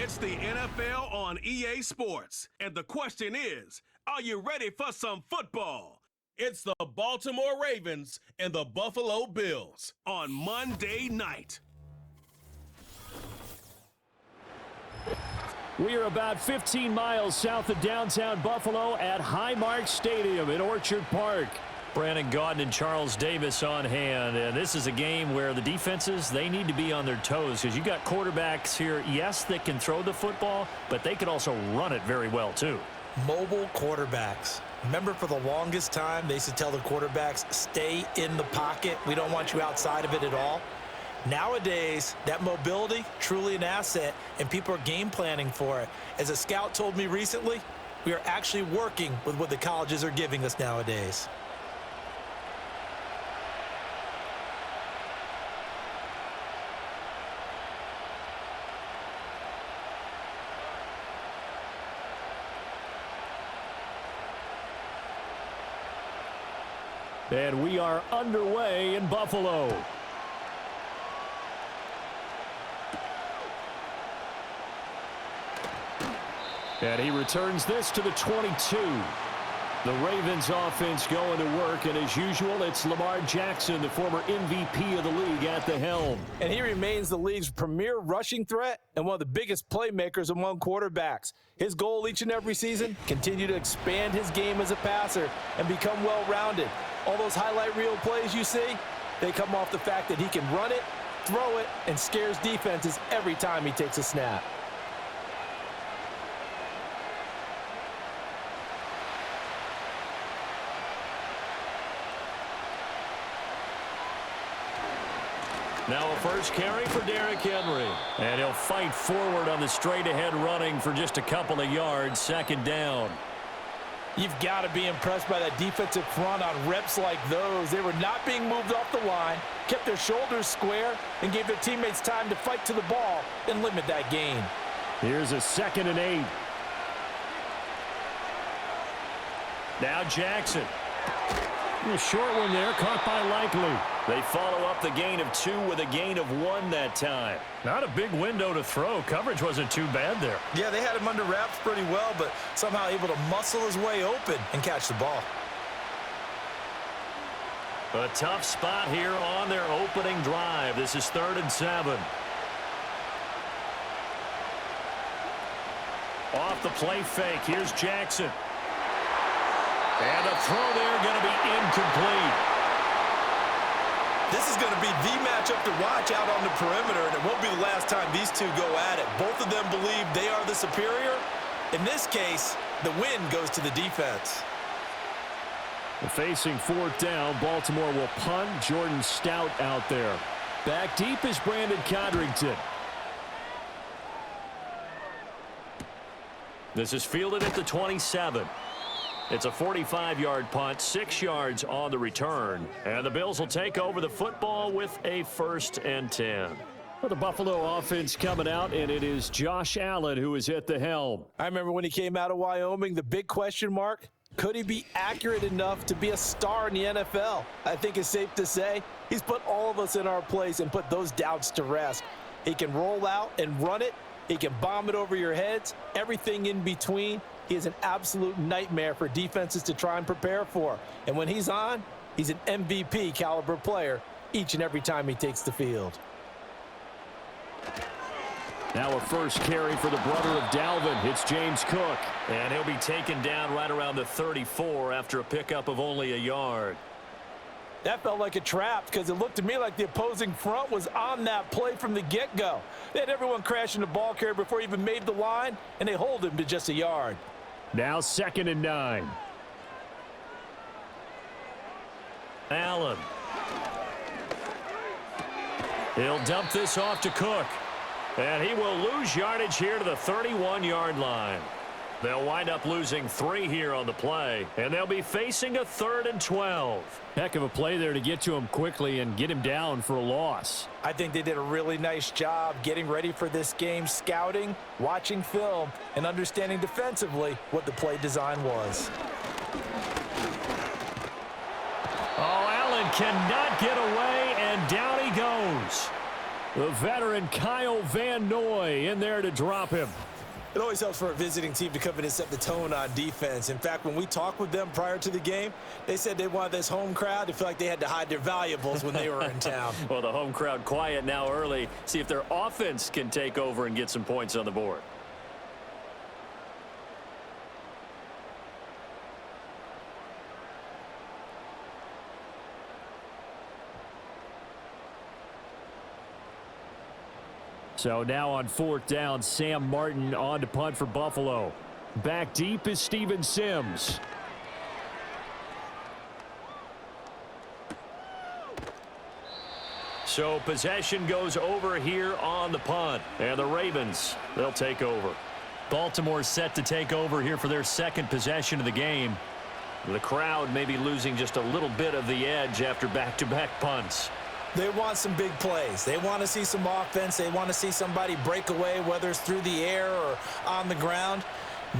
It's the NFL on EA Sports. And the question is, are you ready for some football? It's the Baltimore Ravens and the Buffalo Bills on Monday night. We are about 15 miles south of downtown Buffalo at Highmark Stadium in Orchard Park. Brandon Gaudin and Charles Davis on hand. And this is a game where the defenses, they need to be on their toes because you got quarterbacks here, yes, that can throw the football, but they can also run it very well too. Mobile quarterbacks. Remember, for the longest time, they used to tell the quarterbacks, stay in the pocket. We don't want you outside of it at all. Nowadays, that mobility, truly an asset, and people are game planning for it. As a scout told me recently, we are actually working with what the colleges are giving us nowadays. And we are underway in Buffalo. And he returns this to the 22. The Ravens offense going to work, and as usual, it's Lamar Jackson, the former MVP of the league, at the helm. And he remains the league's premier rushing threat and one of the biggest playmakers among quarterbacks. His goal each and every season, continue to expand his game as a passer and become well-rounded. All those highlight reel plays you see, they come off the fact that he can run it, throw it, and scares defenses every time he takes a snap. Now a first carry for Derrick Henry. And he'll fight forward on the straight-ahead running for just a couple of yards, second down. You've got to be impressed by that defensive front on reps like those. They were not being moved off the line, kept their shoulders square, and gave their teammates time to fight to the ball and limit that gain. Here's a 2nd and 8. Now Jackson. A short one there, caught by Likely. They follow up the gain of 2 with a gain of 1 that time. Not a big window to throw. Coverage wasn't too bad there. Yeah, they had him under wraps pretty well, but somehow able to muscle his way open and catch the ball. A tough spot here on their opening drive. This is 3rd and 7. Off the play fake. Here's Jackson. And a throw there going to be incomplete. This is going to be the matchup to watch out on the perimeter, and it won't be the last time these two go at it. Both of them believe they are the superior. In this case, the win goes to the defense. Facing 4th down, Baltimore will punt. Jordan Stout out there. Back deep is Brandon Codrington. This is fielded at the 27. It's a 45-yard punt, 6 yards on the return. And the Bills will take over the football with a 1st and 10. Well, the Buffalo offense coming out, and it is Josh Allen who is at the helm. I remember when he came out of Wyoming, the big question mark, could he be accurate enough to be a star in the NFL? I think it's safe to say he's put all of us in our place and put those doubts to rest. He can roll out and run it. He can bomb it over your heads, everything in between. He is an absolute nightmare for defenses to try and prepare for. And when he's on, he's an MVP caliber player each and every time he takes the field. Now a first carry for the brother of Dalvin. It's James Cook. And he'll be taken down right around the 34 after a pickup of only a yard. That felt like a trap because it looked to me like the opposing front was on that play from the get-go. They had everyone crashing the ball carrier before he even made the line, and they hold him to just a yard. Now 2nd and 9. Allen. He'll dump this off to Cook. And he will lose yardage here to the 31-yard line. They'll wind up losing 3 here on the play, and they'll be facing a 3rd and 12. Heck of a play there to get to him quickly and get him down for a loss. I think they did a really nice job getting ready for this game, scouting, watching film, and understanding defensively what the play design was. Oh, Allen cannot get away, and down he goes. The veteran Kyle Van Noy in there to drop him. It always helps for a visiting team to come in and set the tone on defense. In fact, when we talked with them prior to the game, they said they wanted this home crowd to feel like they had to hide their valuables when they were in town. Well, the home crowd quiet now early. See if their offense can take over and get some points on the board. So now on 4th down, Sam Martin on to punt for Buffalo. Back deep is Steven Sims. So possession goes over here on the punt. And the Ravens, they'll take over. Baltimore set to take over here for their second possession of the game. The crowd may be losing just a little bit of the edge after back-to-back punts. They want some big plays. They want to see some offense. They want to see somebody break away, whether it's through the air or on the ground.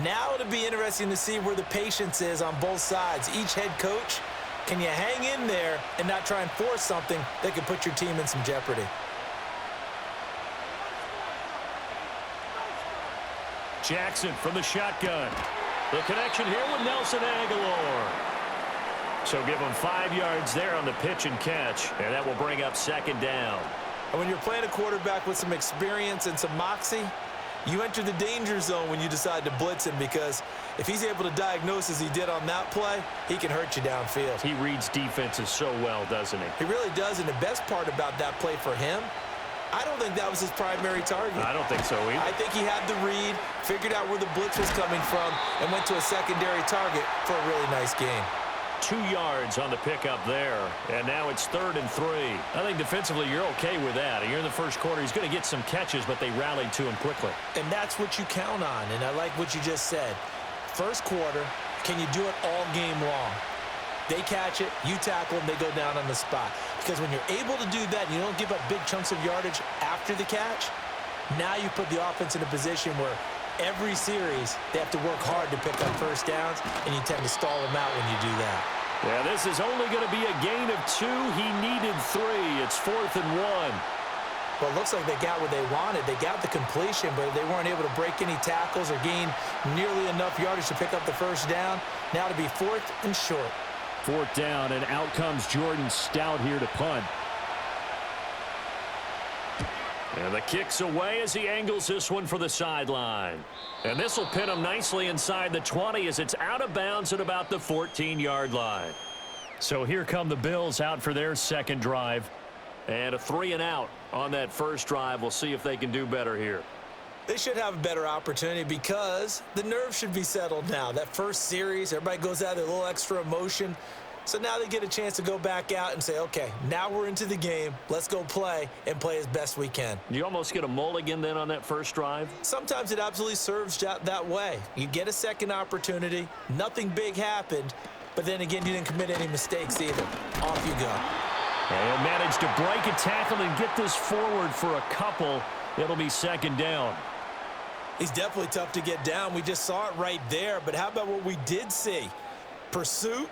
Now it'll be interesting to see where the patience is on both sides. Each head coach, can you hang in there and not try and force something that could put your team in some jeopardy? Jackson from the shotgun. The connection here with Nelson Aguilar. So give them 5 yards there on the pitch and catch, and that will bring up 2nd down. And when you're playing a quarterback with some experience and some moxie, you enter the danger zone when you decide to blitz him, because if he's able to diagnose as he did on that play, he can hurt you downfield. He reads defenses so well, doesn't he? He really does, and the best part about that play for him, I don't think that was his primary target. I don't think so either. I think he had the read, figured out where the blitz was coming from, and went to a secondary target for a really nice gain. 2 yards on the pickup there, and now it's 3rd and 3. I think defensively you're okay with that. You're in the first quarter. He's going to get some catches, but they rallied to him quickly. And that's what you count on, and I like what you just said. First quarter, can you do it all game long? They catch it, you tackle them, they go down on the spot. Because when you're able to do that and you don't give up big chunks of yardage after the catch, now you put the offense in a position where every series, they have to work hard to pick up first downs, and you tend to stall them out when you do that. Yeah, this is only going to be a gain of 2. He needed 3. It's 4th and 1. Well, it looks like they got what they wanted. They got the completion, but they weren't able to break any tackles or gain nearly enough yardage to pick up the first down. Now to be 4th and short. 4th down, and out comes Jordan Stout here to punt. And the kick's away as he angles this one for the sideline. And this will pin him nicely inside the 20 as it's out of bounds at about the 14-yard line. So here come the Bills out for their second drive. And a 3 and out on that first drive. We'll see if they can do better here. They should have a better opportunity because the nerves should be settled now. That first series, everybody goes out with a little extra emotion. So now they get a chance to go back out and say, okay, now we're into the game. Let's go play and play as best we can. You almost get a mulligan then on that first drive? Sometimes it absolutely serves that way. You get a second opportunity. Nothing big happened. But then again, you didn't commit any mistakes either. Off you go. And he'll manage to break a tackle and get this forward for a couple. It'll be 2nd down. He's definitely tough to get down. We just saw it right there. But how about what we did see? Pursuit,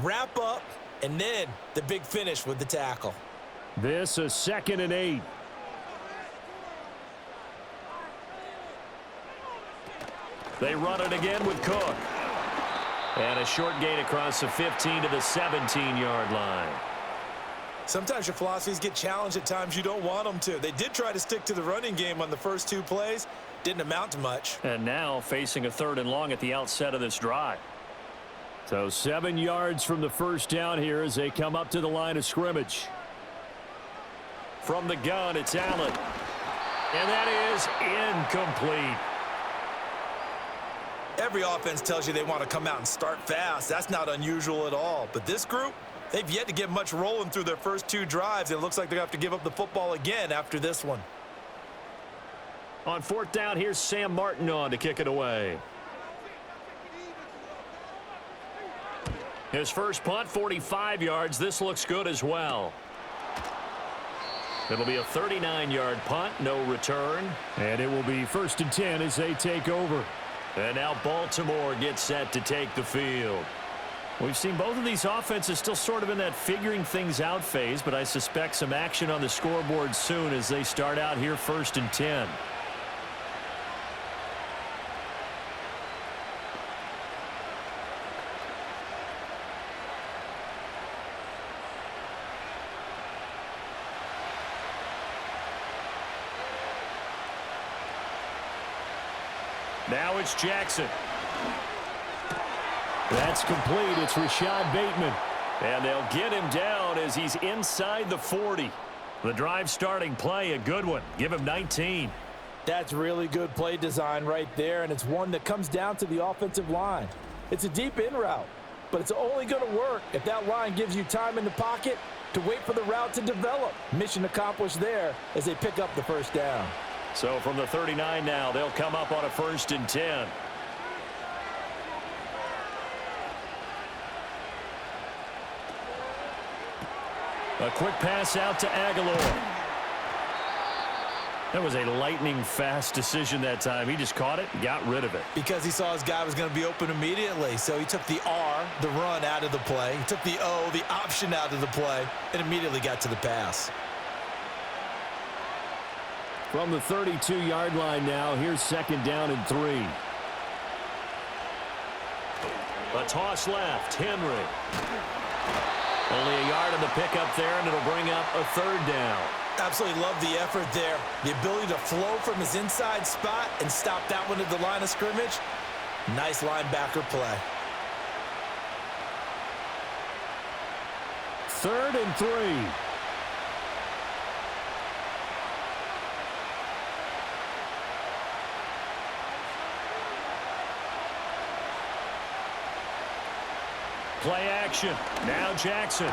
wrap up, and then the big finish with the tackle. This is 2nd and 8. They run it again with Cook. And a short gain across the 15 to the 17-yard line. Sometimes your philosophies get challenged at times you don't want them to. They did try to stick to the running game on the first 2 plays. Didn't amount to much. And now facing a 3rd and long at the outset of this drive. So 7 yards from the first down here as they come up to the line of scrimmage. From the gun, it's Allen. And that is incomplete. Every offense tells you they want to come out and start fast. That's not unusual at all. But this group, they've yet to get much rolling through their first 2 drives. It looks like they're going to have to give up the football again after this one. On 4th down, here's Sam Martin on to kick it away. His first punt, 45 yards. This looks good as well. It'll be a 39-yard punt, no return. And it will be 1st and 10 as they take over. And now Baltimore gets set to take the field. We've seen both of these offenses still sort of in that figuring things out phase, but I suspect some action on the scoreboard soon as they start out here 1st and 10. Now it's Jackson. That's complete. It's Rashad Bateman. And they'll get him down as he's inside the 40. The drive starting play, a good one. Give him 19. That's really good play design right there, and it's one that comes down to the offensive line. It's a deep in route, but it's only going to work if that line gives you time in the pocket to wait for the route to develop. Mission accomplished there as they pick up the first down. So from the 39 now, they'll come up on a 1st and 10. A quick pass out to Aguilar. That was a lightning-fast decision that time. He just caught it and got rid of it. Because he saw his guy was going to be open immediately. So he took the R, the run, out of the play. He took the O, the option, out of the play, and immediately got to the pass. From the 32-yard line now, here's 2nd down and 3. A toss left, Henry. Only a yard on the pickup there, and it'll bring up a 3rd down. Absolutely love the effort there. The ability to flow from his inside spot and stop that one at the line of scrimmage. Nice linebacker play. 3rd and 3. Play action. Now Jackson.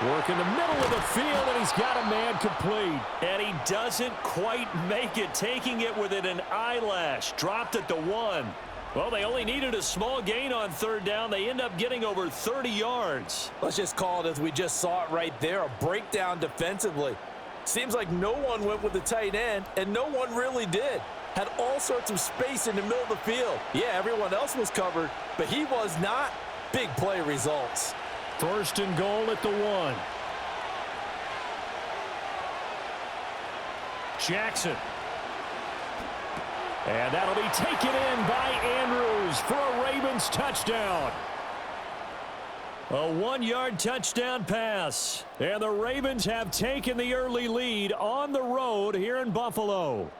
Work in the middle of the field, and he's got a man complete. And he doesn't quite make it, taking it within an eyelash. Dropped at the 1. Well, they only needed a small gain on 3rd down. They end up getting over 30 yards. Let's just call it as we just saw it right there, a breakdown defensively. Seems like no one went with the tight end, and no one really did. Had all sorts of space in the middle of the field. Yeah, everyone else was covered, but he was not. Big play results. 1st and goal at the 1. Jackson. And that'll be taken in by Andrews for a Ravens touchdown. A 1-yard touchdown pass. And the Ravens have taken the early lead on the road here in Buffalo.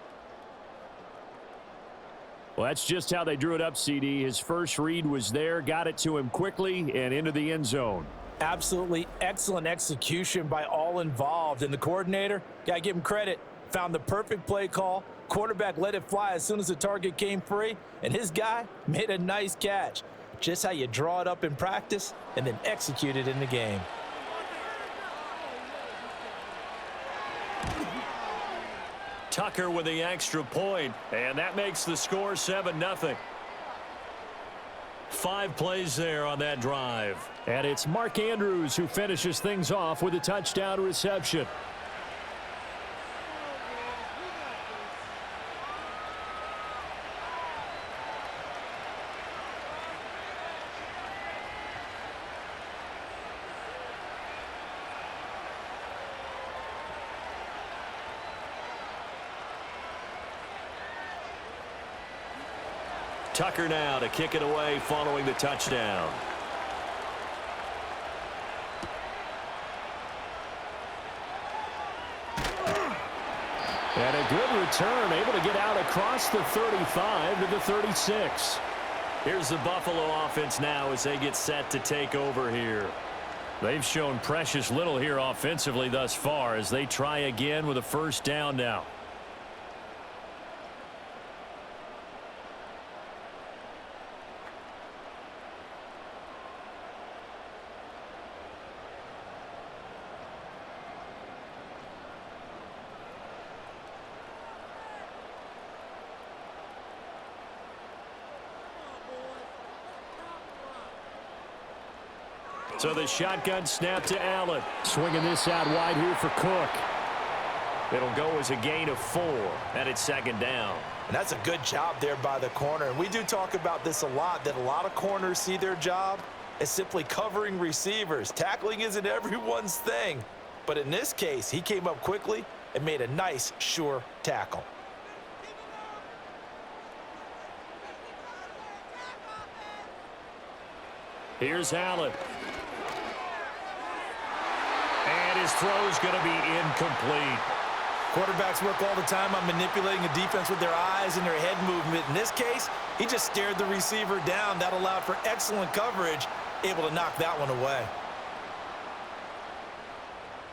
Well, that's just how they drew it up, CD. His first read was there, got it to him quickly, and into the end zone. Absolutely excellent execution by all involved. And the coordinator, got to give him credit, found the perfect play call. Quarterback let it fly as soon as the target came free, and his guy made a nice catch. Just how you draw it up in practice and then execute it in the game. Tucker with the extra point, and that makes the score 7-0. 5 plays there on that drive. And it's Mark Andrews who finishes things off with a touchdown reception. Tucker now to kick it away following the touchdown. And a good return, able to get out across the 35 to the 36. Here's the Buffalo offense now as they get set to take over here. They've shown precious little here offensively thus far as they try again with a 1st down now. So the shotgun snap to Allen. Swinging this out wide here for Cook. It'll go as a gain of 4, and it's 2nd down. And that's a good job there by the corner. And we do talk about this a lot, that a lot of corners see their job is simply covering receivers. Tackling isn't everyone's thing. But in this case, he came up quickly and made a nice, sure tackle. Here's Allen. And his throw's going to be incomplete. Quarterbacks work all the time on manipulating a defense with their eyes and their head movement. In this case, he just stared the receiver down. That allowed for excellent coverage, able to knock that one away.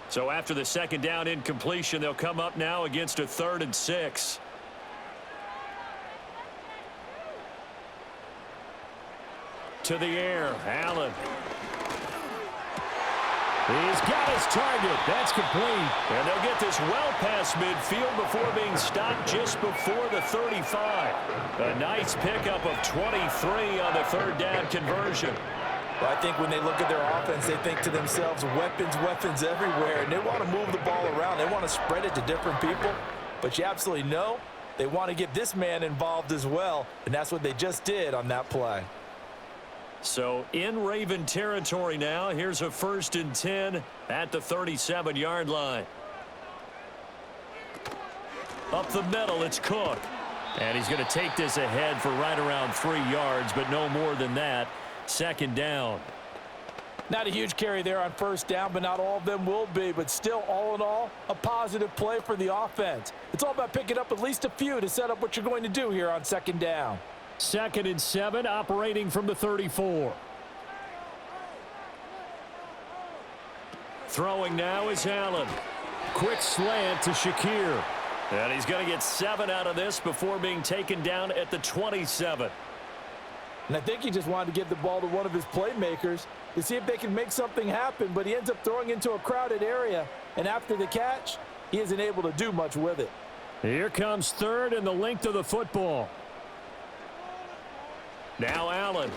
So after the second down incompletion, they'll come up now against a 3rd and 6. To the air, Allen. He's got his target. That's complete. And they'll get this well past midfield before being stopped just before the 35. A nice pickup of 23 on the 3rd down conversion. Well, I think when they look at their offense, they think to themselves, weapons, weapons everywhere. And they want to move the ball around. They want to spread it to different people. But you absolutely know they want to get this man involved as well. And that's what they just did on that play. So in Raven territory now. Here's a 1st and 10 at the 37-yard line. Up the middle, it's Cook. And he's going to take this ahead for right around 3 yards, but no more than that. 2nd down. Not a huge carry there on 1st down, but not all of them will be. But still, all in all, a positive play for the offense. It's all about picking up at least a few to set up what you're going to do here on 2nd down. 2nd and 7, operating from the 34. Throwing now is Allen. Quick slant to Shakir. And he's going to get 7 out of this before being taken down at the 27. And I think he just wanted to give the ball to one of his playmakers to see if they can make something happen, but he ends up throwing into a crowded area. And after the catch, he isn't able to do much with it. Here comes 3rd and the length of the football. Now Allen.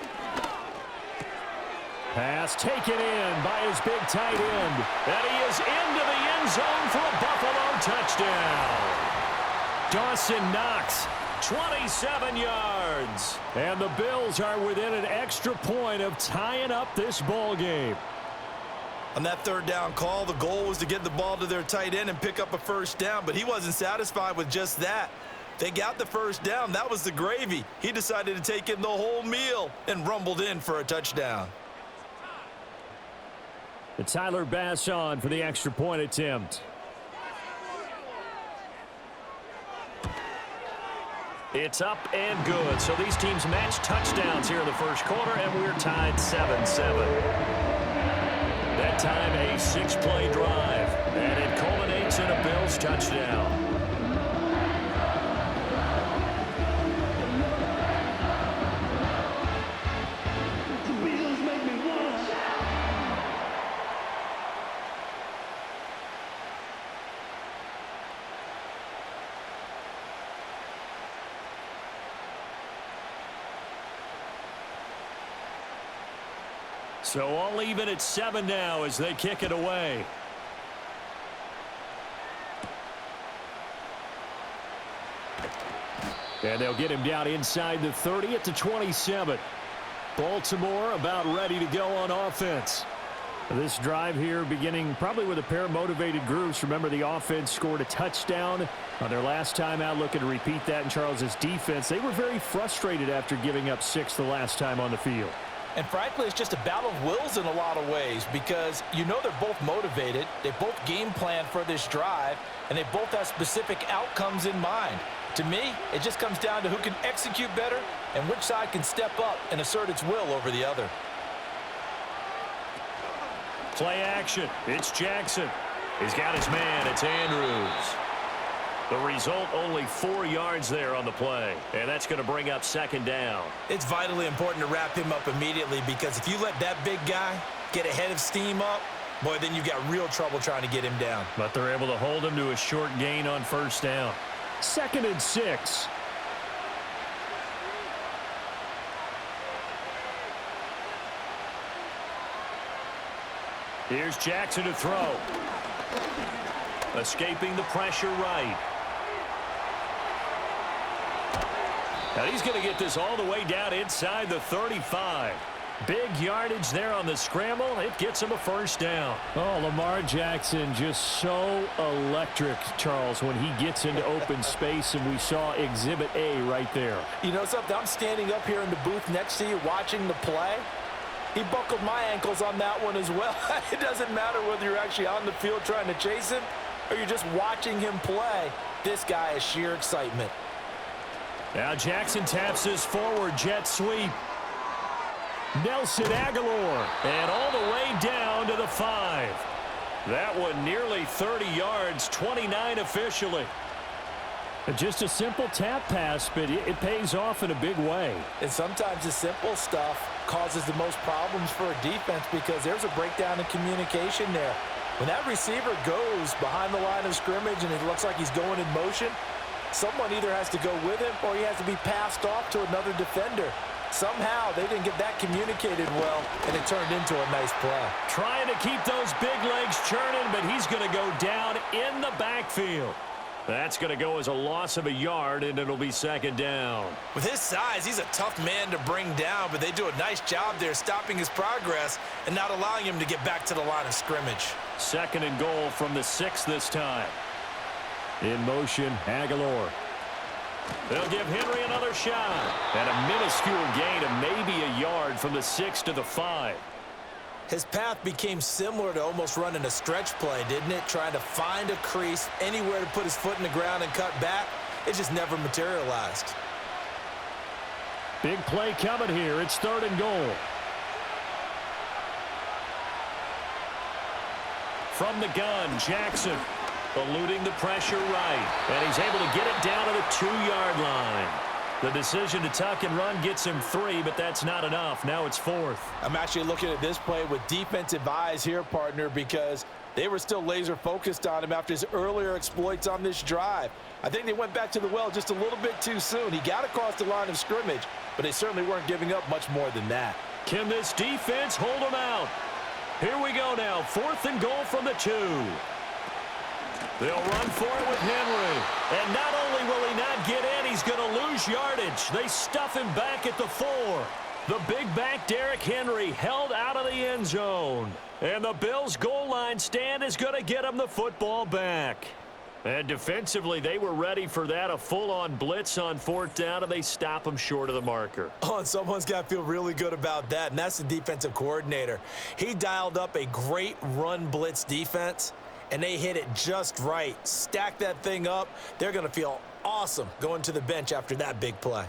Pass taken in by his big tight end. And he is into the end zone for a Buffalo touchdown. Dawson Knox, 27 yards. And the Bills are within an extra point of tying up this ball game. On that 3rd down call, the goal was to get the ball to their tight end and pick up a 1st down, but he wasn't satisfied with just that. They got the 1st down. That was the gravy. He decided to take in the whole meal and rumbled in for a touchdown. And Tyler Bass on for the extra point attempt. It's up and good. So these teams match touchdowns here in the 1st quarter, and we're tied 7-7. That time a 6-play drive, and it culminates in a Bills touchdown. So all even at 7 now as they kick it away. And they'll get him down inside the 30 at the 27. Baltimore about ready to go on offense. This drive here beginning probably with a pair of motivated groups. Remember, the offense scored a touchdown on their last time out, looking to repeat that in Charles's defense. They were very frustrated after giving up 6 the last time on the field. And frankly, it's just a battle of wills in a lot of ways because you know they're both motivated, they both game plan for this drive, and they both have specific outcomes in mind. To me, it just comes down to who can execute better and which side can step up and assert its will over the other. Play action. It's Jackson. He's got his man. It's Andrews. The result, only 4 yards there on the play. And that's going to bring up 2nd down. It's vitally important to wrap him up immediately because if you let that big guy get ahead of steam up, boy, then you've got real trouble trying to get him down. But they're able to hold him to a short gain on 1st down. 2nd and 6. Here's Jackson to throw. Escaping the pressure right. And he's going to get this all the way down inside the 35. Big yardage there on the scramble. It gets him a first down. Oh, Lamar Jackson just so electric, Charles, when he gets into open space, and we saw Exhibit A right there. You know something? I'm standing up here in the booth next to you watching the play. He buckled my ankles on that one as well. It doesn't matter whether you're actually on the field trying to chase him or you're just watching him play. This guy is sheer excitement. Now Jackson taps his forward jet sweep. Nelson Aguilar, and all the way down to the 5. That one nearly 30 yards, 29 officially. Just a simple tap pass, but it pays off in a big way. And sometimes the simple stuff causes the most problems for a defense because there's a breakdown in communication there. When that receiver goes behind the line of scrimmage and it looks like he's going in motion, someone either has to go with him or he has to be passed off to another defender. Somehow they didn't get that communicated well, and it turned into a nice play. Trying to keep those big legs churning, but he's going to go down in the backfield. That's going to go as a loss of a yard, and it'll be second down. With his size, he's a tough man to bring down, but they do a nice job there stopping his progress and not allowing him to get back to the line of scrimmage. Second and goal from the 6 this time. In motion, Aguilar. They'll give Henry another shot. And a minuscule gain of maybe a yard from the 6 to the 5. His path became similar to almost running a stretch play, didn't it? Trying to find a crease, anywhere to put his foot in the ground and cut back. It just never materialized. Big play coming here. It's third and goal. From the gun, Jackson. Eluding the pressure right. And he's able to get it down to the 2-yard line. The decision to tuck and run gets him 3, but that's not enough. Now it's 4th. I'm actually looking at this play with defensive eyes here, partner, because they were still laser focused on him after his earlier exploits on this drive. I think they went back to the well just a little bit too soon. He got across the line of scrimmage, but they certainly weren't giving up much more than that. Can this defense hold him out? Here we go now. 4th and goal from the 2. They'll run for it with Henry. And not only will he not get in, he's going to lose yardage. They stuff him back at the 4. The big back Derrick Henry held out of the end zone. And the Bills' goal line stand is going to get him the football back. And defensively, they were ready for that, a full-on blitz on 4th down, and they stop him short of the marker. Oh, and someone's got to feel really good about that, and that's the defensive coordinator. He dialed up a great run blitz defense, and they hit it just right. Stack that thing up. They're going to feel awesome going to the bench after that big play.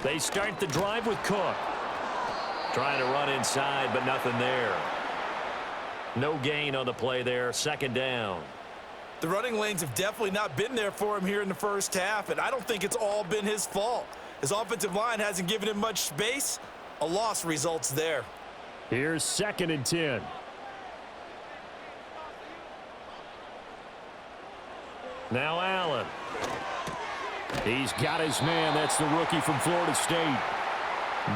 They start the drive with Cook. Trying to run inside, but nothing there. No gain on the play there. Second down. The running lanes have definitely not been there for him here in the first half, and I don't think it's all been his fault. His offensive line hasn't given him much space. A loss results there. Here's 2nd and 10. Now Allen. He's got his man. That's the rookie from Florida State.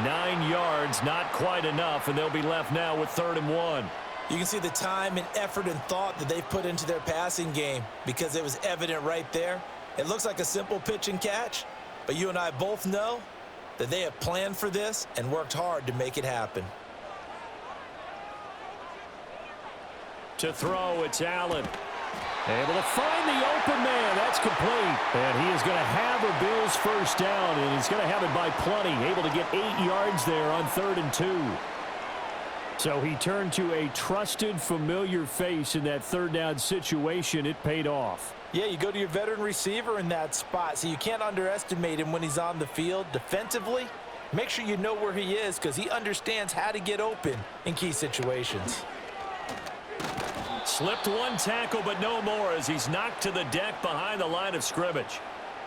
9 yards, not quite enough, and they'll be left now with 3rd and 1. You can see the time and effort and thought that they've put into their passing game because it was evident right there. It looks like a simple pitch and catch, but you and I both know that they have planned for this and worked hard to make it happen. To throw, it's Allen. Able to find the open man. That's complete. And he is going to have a Bills first down, and he's going to have it by plenty. Able to get 8 yards there on 3rd and 2. So he turned to a trusted, familiar face in that 3rd down situation. It paid off. Yeah, you go to your veteran receiver in that spot, so you can't underestimate him when he's on the field. Defensively, make sure you know where he is because he understands how to get open in key situations. Slipped one tackle, but no more as he's knocked to the deck behind the line of scrimmage.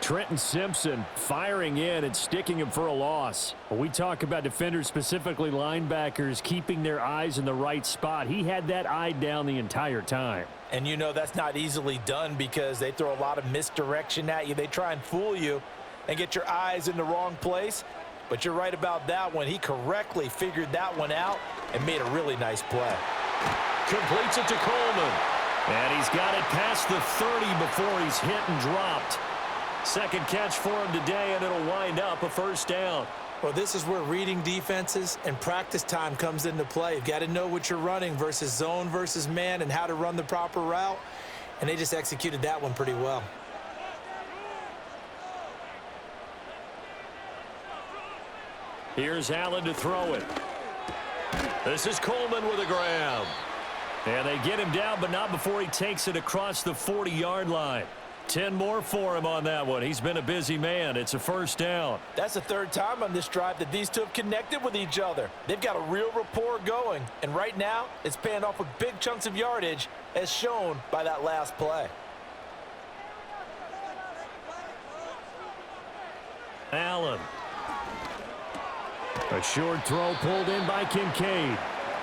Trenton Simpson firing in and sticking him for a loss. When we talk about defenders, specifically linebackers, keeping their eyes in the right spot, he had that eye down the entire time. And you know that's not easily done because they throw a lot of misdirection at you. They try and fool you and get your eyes in the wrong place. But you're right about that one. He correctly figured that one out and made a really nice play. Completes it to Coleman. And he's got it past the 30 before he's hit and dropped. Second catch for him today, and it'll wind up a first down. Well, this is where reading defenses and practice time comes into play. You've got to know what you're running versus zone versus man and how to run the proper route. And they just executed that one pretty well. Here's Allen to throw it. This is Coleman with a grab. And they get him down, but not before he takes it across the 40-yard line. 10 more for him on that one. He's been a busy man. It's a first down. That's the third time on this drive that these two have connected with each other. They've got a real rapport going. And right now, it's paying off with big chunks of yardage, as shown by that last play. Allen. A short throw pulled in by Kincaid.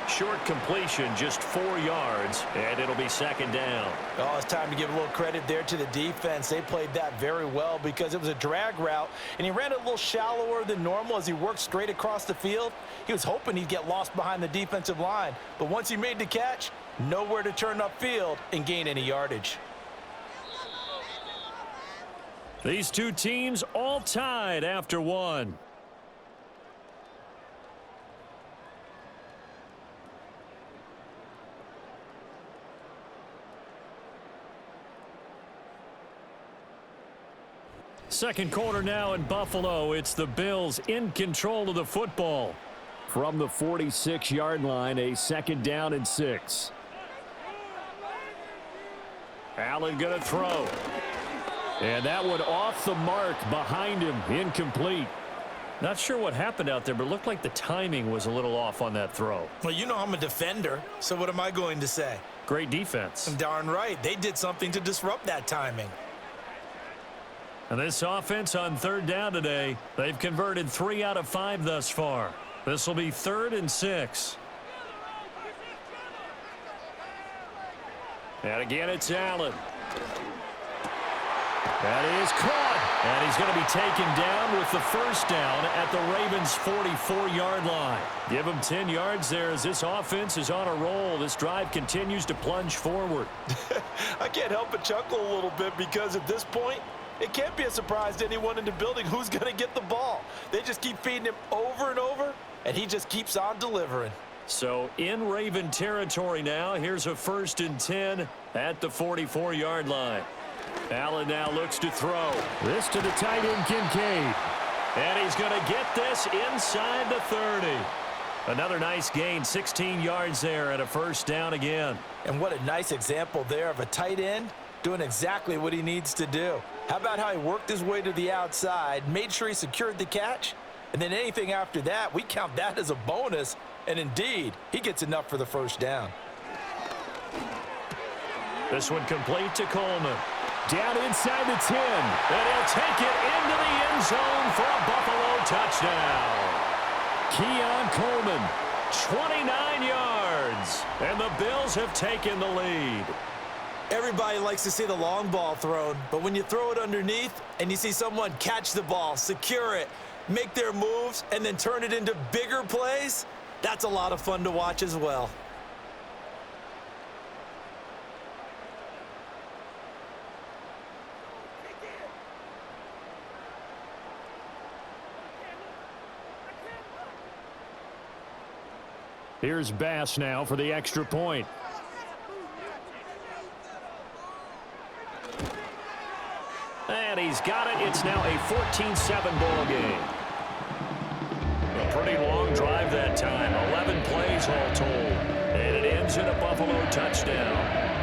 Short completion, just 4 yards, and it'll be second down. Oh, it's time to give a little credit there to the defense. They played that very well because it was a drag route, and he ran it a little shallower than normal as he worked straight across the field. He was hoping he'd get lost behind the defensive line, but once he made the catch, nowhere to turn upfield and gain any yardage. These two teams all tied after one. Second quarter now in Buffalo. It's the Bills in control of the football. From the 46-yard line, a second down and 6. Allen going to throw. And that one off the mark behind him, incomplete. Not sure what happened out there, but it looked like the timing was a little off on that throw. Well, you know I'm a defender, so what am I going to say? Great defense. Darn right. They did something to disrupt that timing. And this offense on third down today, they've converted 3 out of 5 thus far. This will be 3rd and 6. And again, it's Allen. That is caught. And he's going to be taken down with the first down at the Ravens' 44-yard line. Give him 10 yards there as this offense is on a roll. This drive continues to plunge forward. I can't help but chuckle a little bit because at this point, it can't be a surprise to anyone in the building who's going to get the ball. They just keep feeding him over and over, and he just keeps on delivering. So in Raven territory now, here's a 1st and 10 at the 44-yard line. Allen now looks to throw. This to the tight end, Kincaid. And he's going to get this inside the 30. Another nice gain, 16 yards there and a first down again. And what a nice example there of a tight end doing exactly what he needs to do. How about how he worked his way to the outside, made sure he secured the catch, and then anything after that, we count that as a bonus, and indeed, he gets enough for the first down. This one complete to Coleman. Down inside the 10, and he'll take it into the end zone for a Buffalo touchdown. Keon Coleman, 29 yards, and the Bills have taken the lead. Everybody likes to see the long ball thrown, but when you throw it underneath and you see someone catch the ball, secure it, make their moves, and then turn it into bigger plays, that's a lot of fun to watch as well. Here's Bass now for the extra point. And he's got it. It's now a 14-7 ball game. A pretty long drive that time. 11 plays all told. And it ends in a Buffalo touchdown.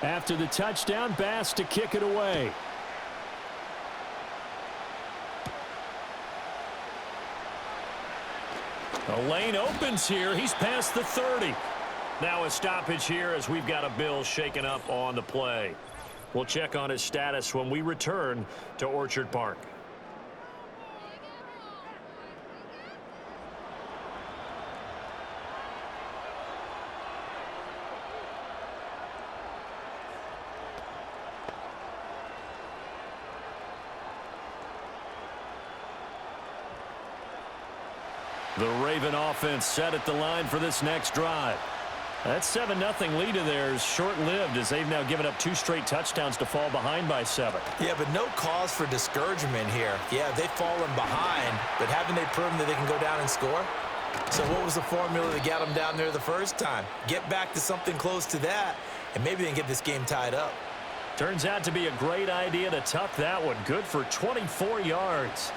After the touchdown, Bass to kick it away. A lane opens here. He's past the 30. Now a stoppage here as we've got a Bill shaken up on the play. We'll check on his status when we return to Orchard Park. The Raven offense set at the line for this next drive. That 7-0 lead of theirs short-lived as they've now given up 2 straight touchdowns to fall behind by 7. Yeah, but no cause for discouragement here. Yeah, they've fallen behind, but haven't they proven that they can go down and score? So what was the formula that got them down there the first time? Get back to something close to that, and maybe they can get this game tied up. Turns out to be a great idea to tuck that one. Good for 24 yards.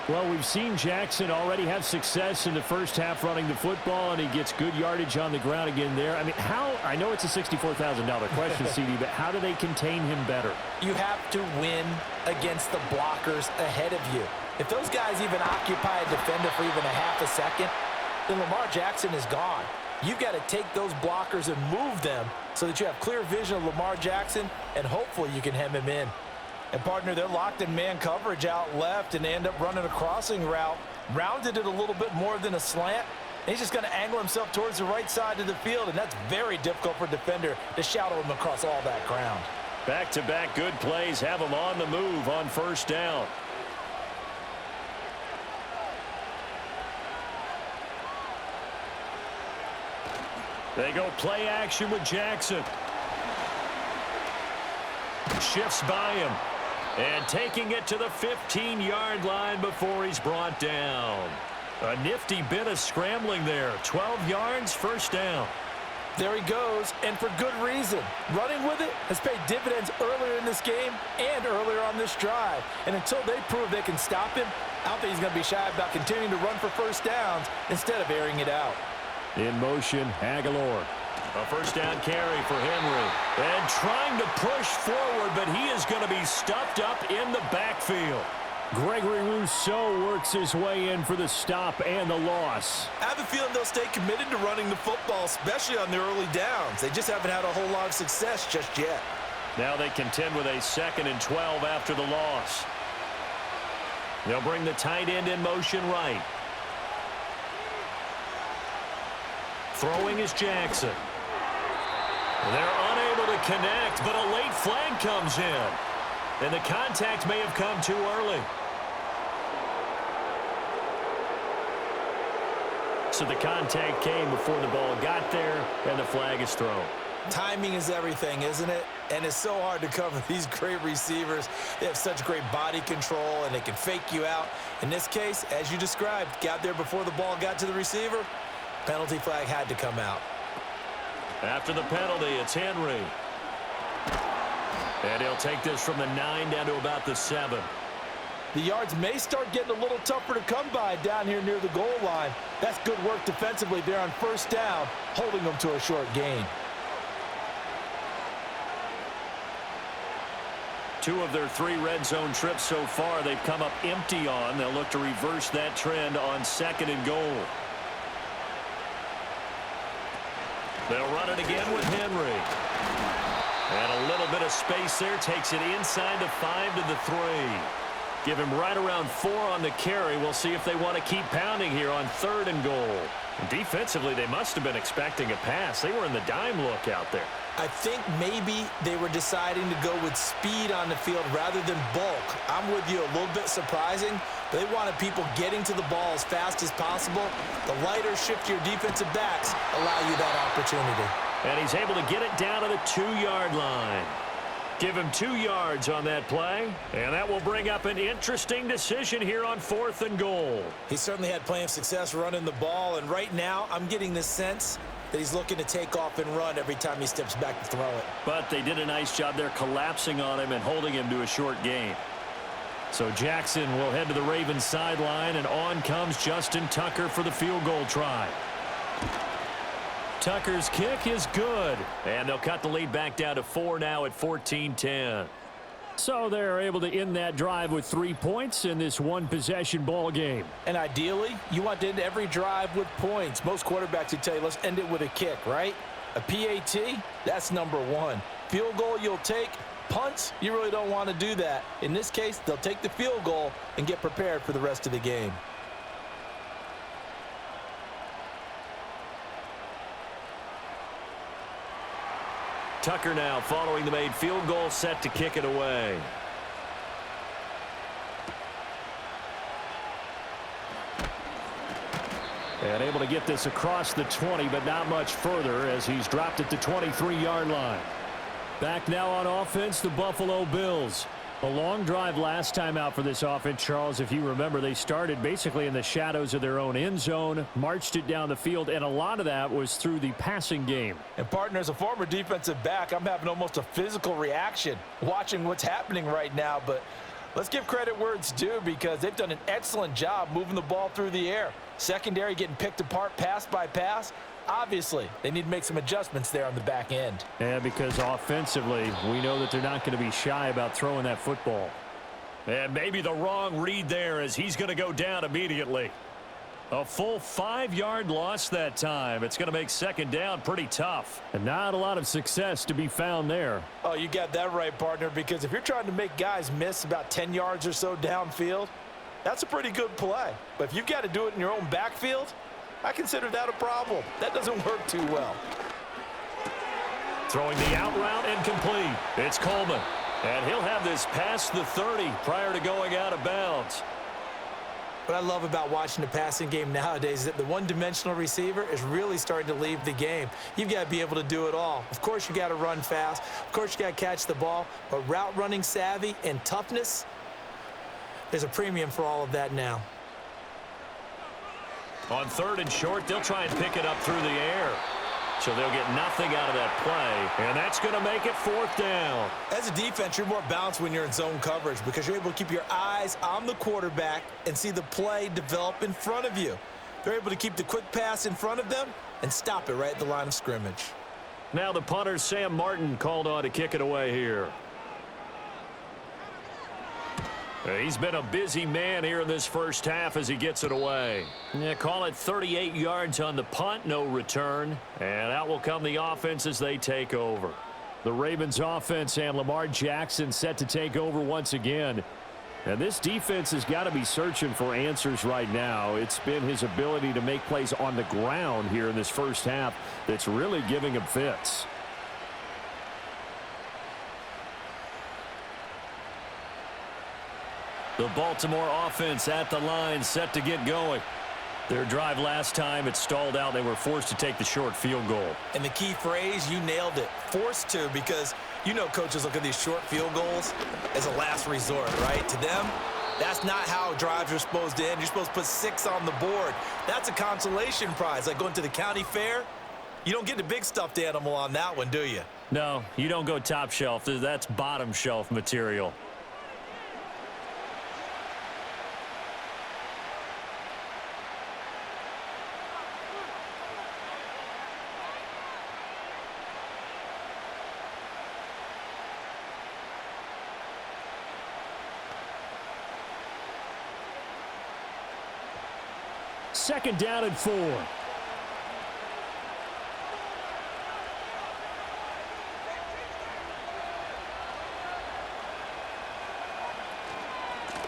Well, we've seen Jackson already have success in the first half running the football, and he gets good yardage on the ground again there. I mean, I know it's a $64,000 question, CD, but how do they contain him better? You have to win against the blockers ahead of you. If those guys even occupy a defender for even a half a second, then Lamar Jackson is gone. You've got to take those blockers and move them so that you have clear vision of Lamar Jackson, and hopefully you can hem him in. And, partner, they're locked in man coverage out left, and they end up running a crossing route. Rounded it a little bit more than a slant. And he's just going to angle himself towards the right side of the field, and that's very difficult for a defender to shadow him across all that ground. Back-to-back good plays have him on the move on first down. They go play action with Jackson. Shifts by him. And taking it to the 15-yard line before he's brought down. A nifty bit of scrambling there. 12 yards, first down. There he goes, and for good reason. Running with it has paid dividends earlier in this game and earlier on this drive. And until they prove they can stop him, I don't think he's going to be shy about continuing to run for first downs instead of airing it out. In motion, Aguilar. A first down carry for Henry. And trying to push forward, but he is going to be stuffed up in the backfield. Gregory Rousseau works his way in for the stop and the loss. I have a feeling they'll stay committed to running the football, especially on their early downs. They just haven't had a whole lot of success just yet. Now they contend with a 2nd and 12 after the loss. They'll bring the tight end in motion right. Throwing is Jackson. They're unable to connect, but a late flag comes in. And the contact may have come too early. So the contact came before the ball got there, and the flag is thrown. Timing is everything, isn't it? And it's so hard to cover these great receivers. They have such great body control, and they can fake you out. In this case, as you described, got there before the ball got to the receiver. Penalty flag had to come out. After the penalty, it's Henry. And he'll take this from the 9 down to about the 7. The yards may start getting a little tougher to come by down here near the goal line. That's good work defensively there on first down, holding them to a short gain. 2 of their 3 red zone trips so far they've come up empty on. They'll look to reverse that trend on 2nd and goal. They'll run it again with Henry. And a little bit of space there. Takes it inside the 5 to the 3. Give him right around 4 on the carry. We'll see if they want to keep pounding here on 3rd and goal. Defensively, they must have been expecting a pass. They were in the dime look out there. I think maybe they were deciding to go with speed on the field rather than bulk. I'm with you, a little bit surprising. They wanted people getting to the ball as fast as possible. The lighter, shiftier defensive backs allow you that opportunity. And he's able to get it down to the 2-yard line. Give him 2 yards on that play, and that will bring up an interesting decision here on 4th and goal. He certainly had plenty of success running the ball, and right now I'm getting the sense that he's looking to take off and run every time he steps back to throw it. But they did a nice job there collapsing on him and holding him to a short gain. So Jackson will head to the Ravens sideline, and on comes Justin Tucker for the field goal try. Tucker's kick is good, and they'll cut the lead back down to 4 now at 14-10. So they're able to end that drive with 3 points in this one-possession ball game. And ideally, you want to end every drive with points. Most quarterbacks would tell you, let's end it with a kick, right? A PAT, that's number one. Field goal you'll take. Punts, you really don't want to do that. In this case, they'll take the field goal and get prepared for the rest of the game. Tucker now following the made field goal, set to kick it away. And able to get this across the 20, but not much further as he's dropped at the 23-yard line. Back now on offense, the Buffalo Bills. A long drive last time out for this offense, Charles. If you remember, they started basically in the shadows of their own end zone, marched it down the field, and a lot of that was through the passing game. And partner, as a former defensive back, I'm having almost a physical reaction watching what's happening right now. But let's give credit where it's due because they've done an excellent job moving the ball through the air. Secondary getting picked apart pass by pass. Obviously, they need to make some adjustments there on the back end. Yeah, because offensively, we know that they're not going to be shy about throwing that football. And maybe the wrong read there as he's going to go down immediately. A full 5-yard loss that time. It's going to make second down pretty tough. And not a lot of success to be found there. Oh, you got that right, partner, because if you're trying to make guys miss about 10 yards or so downfield, that's a pretty good play. But if you've got to do it in your own backfield, I consider that a problem. That doesn't work too well. Throwing the out route incomplete. It's Coleman. And he'll have this past the 30 prior to going out of bounds. What I love about watching the passing game nowadays is that the one-dimensional receiver is really starting to leave the game. You've got to be able to do it all. Of course, you got to run fast. Of course, you got to catch the ball. But route running savvy and toughness, there's a premium for all of that now. On 3rd and short, they'll try and pick it up through the air. So they'll get nothing out of that play, and that's going to make it 4th down. As a defense, you're more balanced when you're in zone coverage because you're able to keep your eyes on the quarterback and see the play develop in front of you. They're able to keep the quick pass in front of them and stop it right at the line of scrimmage. Now the punter, Sam Martin, called on to kick it away here. He's been a busy man here in this first half as he gets it away. Yeah, call it 38 yards on the punt, no return. And out will come the offense as they take over. The Ravens offense and Lamar Jackson set to take over once again. And this defense has got to be searching for answers right now. It's been his ability to make plays on the ground here in this first half that's really giving him fits. The Baltimore offense at the line, set to get going. Their drive last time, it stalled out. They were forced to take the short field goal. And the key phrase, you nailed it. Forced to, because you know coaches look at these short field goals as a last resort, right? To them, that's not how drives are supposed to end. You're supposed to put 6 on the board. That's a consolation prize. Like going to the county fair, you don't get the big stuffed animal on that one, do you? No, you don't go top shelf. That's bottom shelf material. Second down and 4.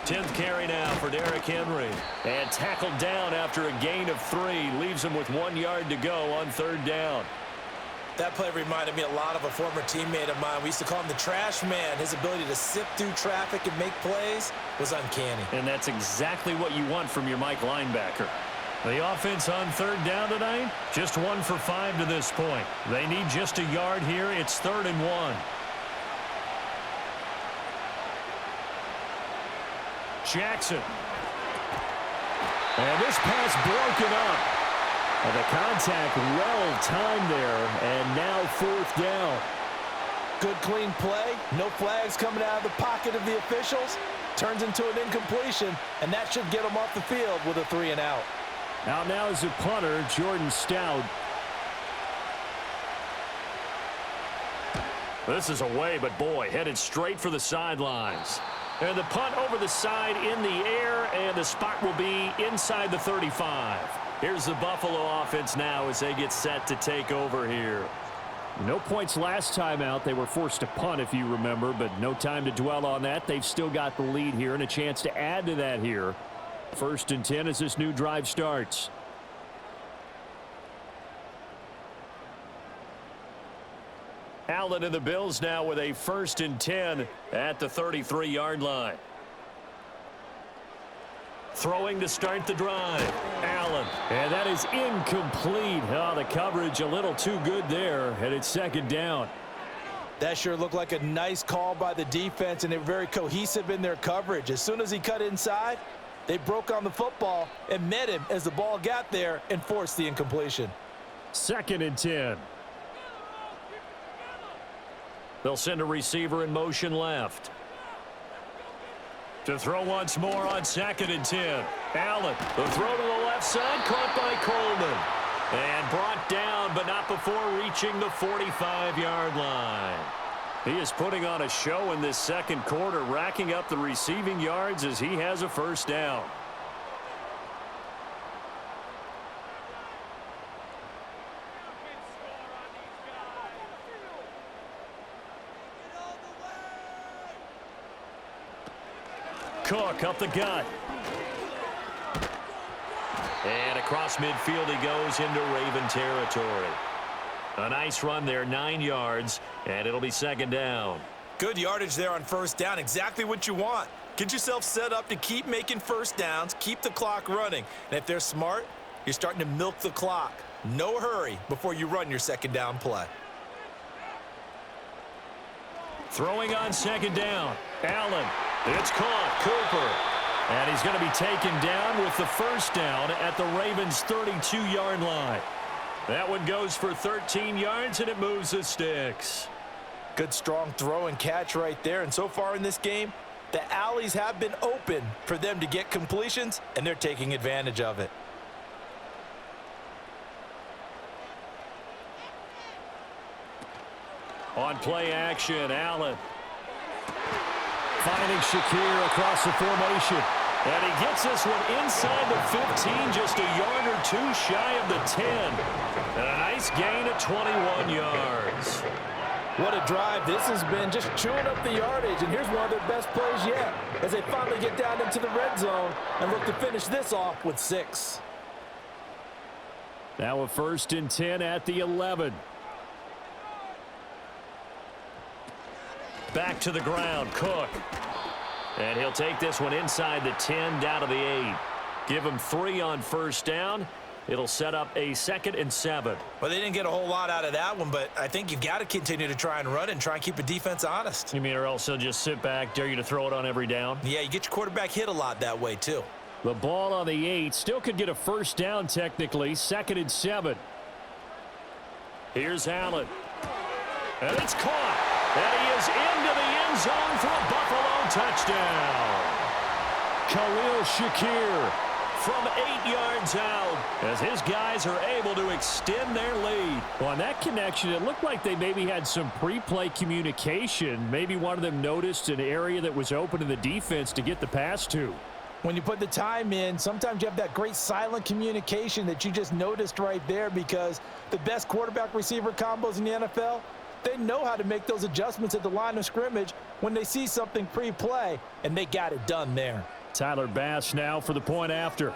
Tenth carry now for Derrick Henry. And tackled down after a gain of 3. Leaves him with 1 yard to go on 3rd down. That play reminded me a lot of a former teammate of mine. We used to call him the trash man. His ability to sift through traffic and make plays was uncanny. And that's exactly what you want from your Mike linebacker. The offense on 3rd down tonight, just 1 for 5 to this point. They need just a yard here. It's 3rd and 1. Jackson. And this pass broken up. And the contact well timed there, and now 4th down. Good clean play, no flags coming out of the pocket of the officials. Turns into an incompletion, and that should get them off the field with a 3 and out. Out now is the punter, Jordan Stout. This is away, but boy, headed straight for the sidelines. And the punt over the side in the air, and the spot will be inside the 35. Here's the Buffalo offense now as they get set to take over here. No points last time out. They were forced to punt, if you remember, but no time to dwell on that. They've still got the lead here and a chance to add to that here. 1st and 10 as this new drive starts. Allen and the Bills now with a 1st and 10 at the 33-yard line. Throwing to start the drive. Allen. And that is incomplete. Oh, the coverage a little too good there, and it's 2nd down. That sure looked like a nice call by the defense, and they're very cohesive in their coverage. As soon as he cut inside, they broke on the football and met him as the ball got there and forced the incompletion. 2nd and 10. They'll send a receiver in motion left. To throw once more on 2nd and 10. Allen, the throw to the left side, caught by Coleman. And brought down, but not before reaching the 45-yard line. He is putting on a show in this 2nd quarter, racking up the receiving yards as he has a 1st down. Cook up the gut. And across midfield he goes into Raven territory. A nice run there, 9 yards, and it'll be 2nd down. Good yardage there on 1st down, exactly what you want. Get yourself set up to keep making 1st downs, keep the clock running. And if they're smart, you're starting to milk the clock. No hurry before you run your 2nd down play. Throwing on 2nd down. Allen. It's caught. Cooper. And he's going to be taken down with the 1st down at the Ravens' 32-yard line. That one goes for 13 yards, and it moves the sticks. Good strong throw and catch right there. And so far in this game, the alleys have been open for them to get completions, and they're taking advantage of it. On play action, Allen. Finding Shakir across the formation. And he gets this one inside the 15, just a yard or 2 shy of the 10. And a nice gain of 21 yards. What a drive this has been, just chewing up the yardage. And here's one of their best plays yet as they finally get down into the red zone and look to finish this off with 6. Now a 1st and 10 at the 11. Back to the ground, Cook. And he'll take this one inside the 10, down to the 8. Give him 3 on 1st down. It'll set up a 2nd and 7. Well, they didn't get a whole lot out of that one, but I think you've got to continue to try and run and try and keep the defense honest. You mean or else they'll just sit back, dare you to throw it on every down? Yeah, you get your quarterback hit a lot that way, too. The ball on the 8. Still could get a 1st down technically. 2nd and 7. Here's Allen. And it's caught. And he is into the end zone for a Buffalo touchdown. Khalil Shakir from 8 yards out as his guys are able to extend their lead. Well, on that connection, it looked like they maybe had some pre-play communication. Maybe one of them noticed an area that was open in the defense to get the pass to. When you put the time in, sometimes you have that great silent communication that you just noticed right there, because the best quarterback receiver combos in the NFL, they know how to make those adjustments at the line of scrimmage when they see something pre-play, and they got it done there. Tyler Bass now for the point after.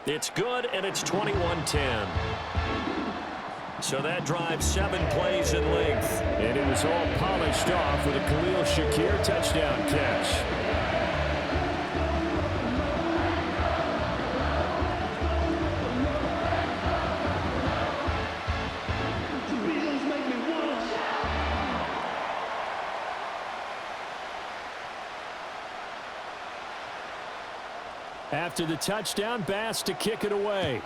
It's good, and it's 21-10. So that drives 7 plays in length. And it was all polished off with a Khalil Shakir touchdown catch. After the touchdown, Bass to kick it away.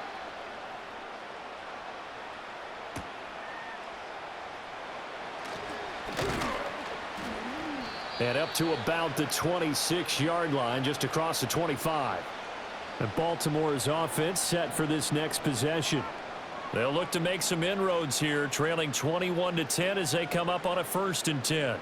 And up to about the 26-yard line, just across the 25. And Baltimore's offense set for this next possession. They'll look to make some inroads here, trailing 21-10 as they come up on a 1st and 10.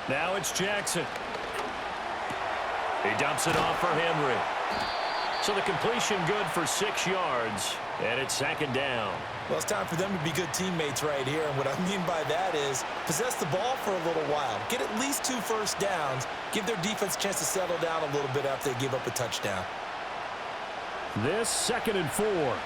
Now it's Jackson. He dumps it off for Henry. So the completion good for 6 yards, and it's 2nd down. Well, it's time for them to be good teammates right here, and what I mean by that is possess the ball for a little while, get at least 2 first downs, give their defense a chance to settle down a little bit after they give up a touchdown. This 2nd and 4.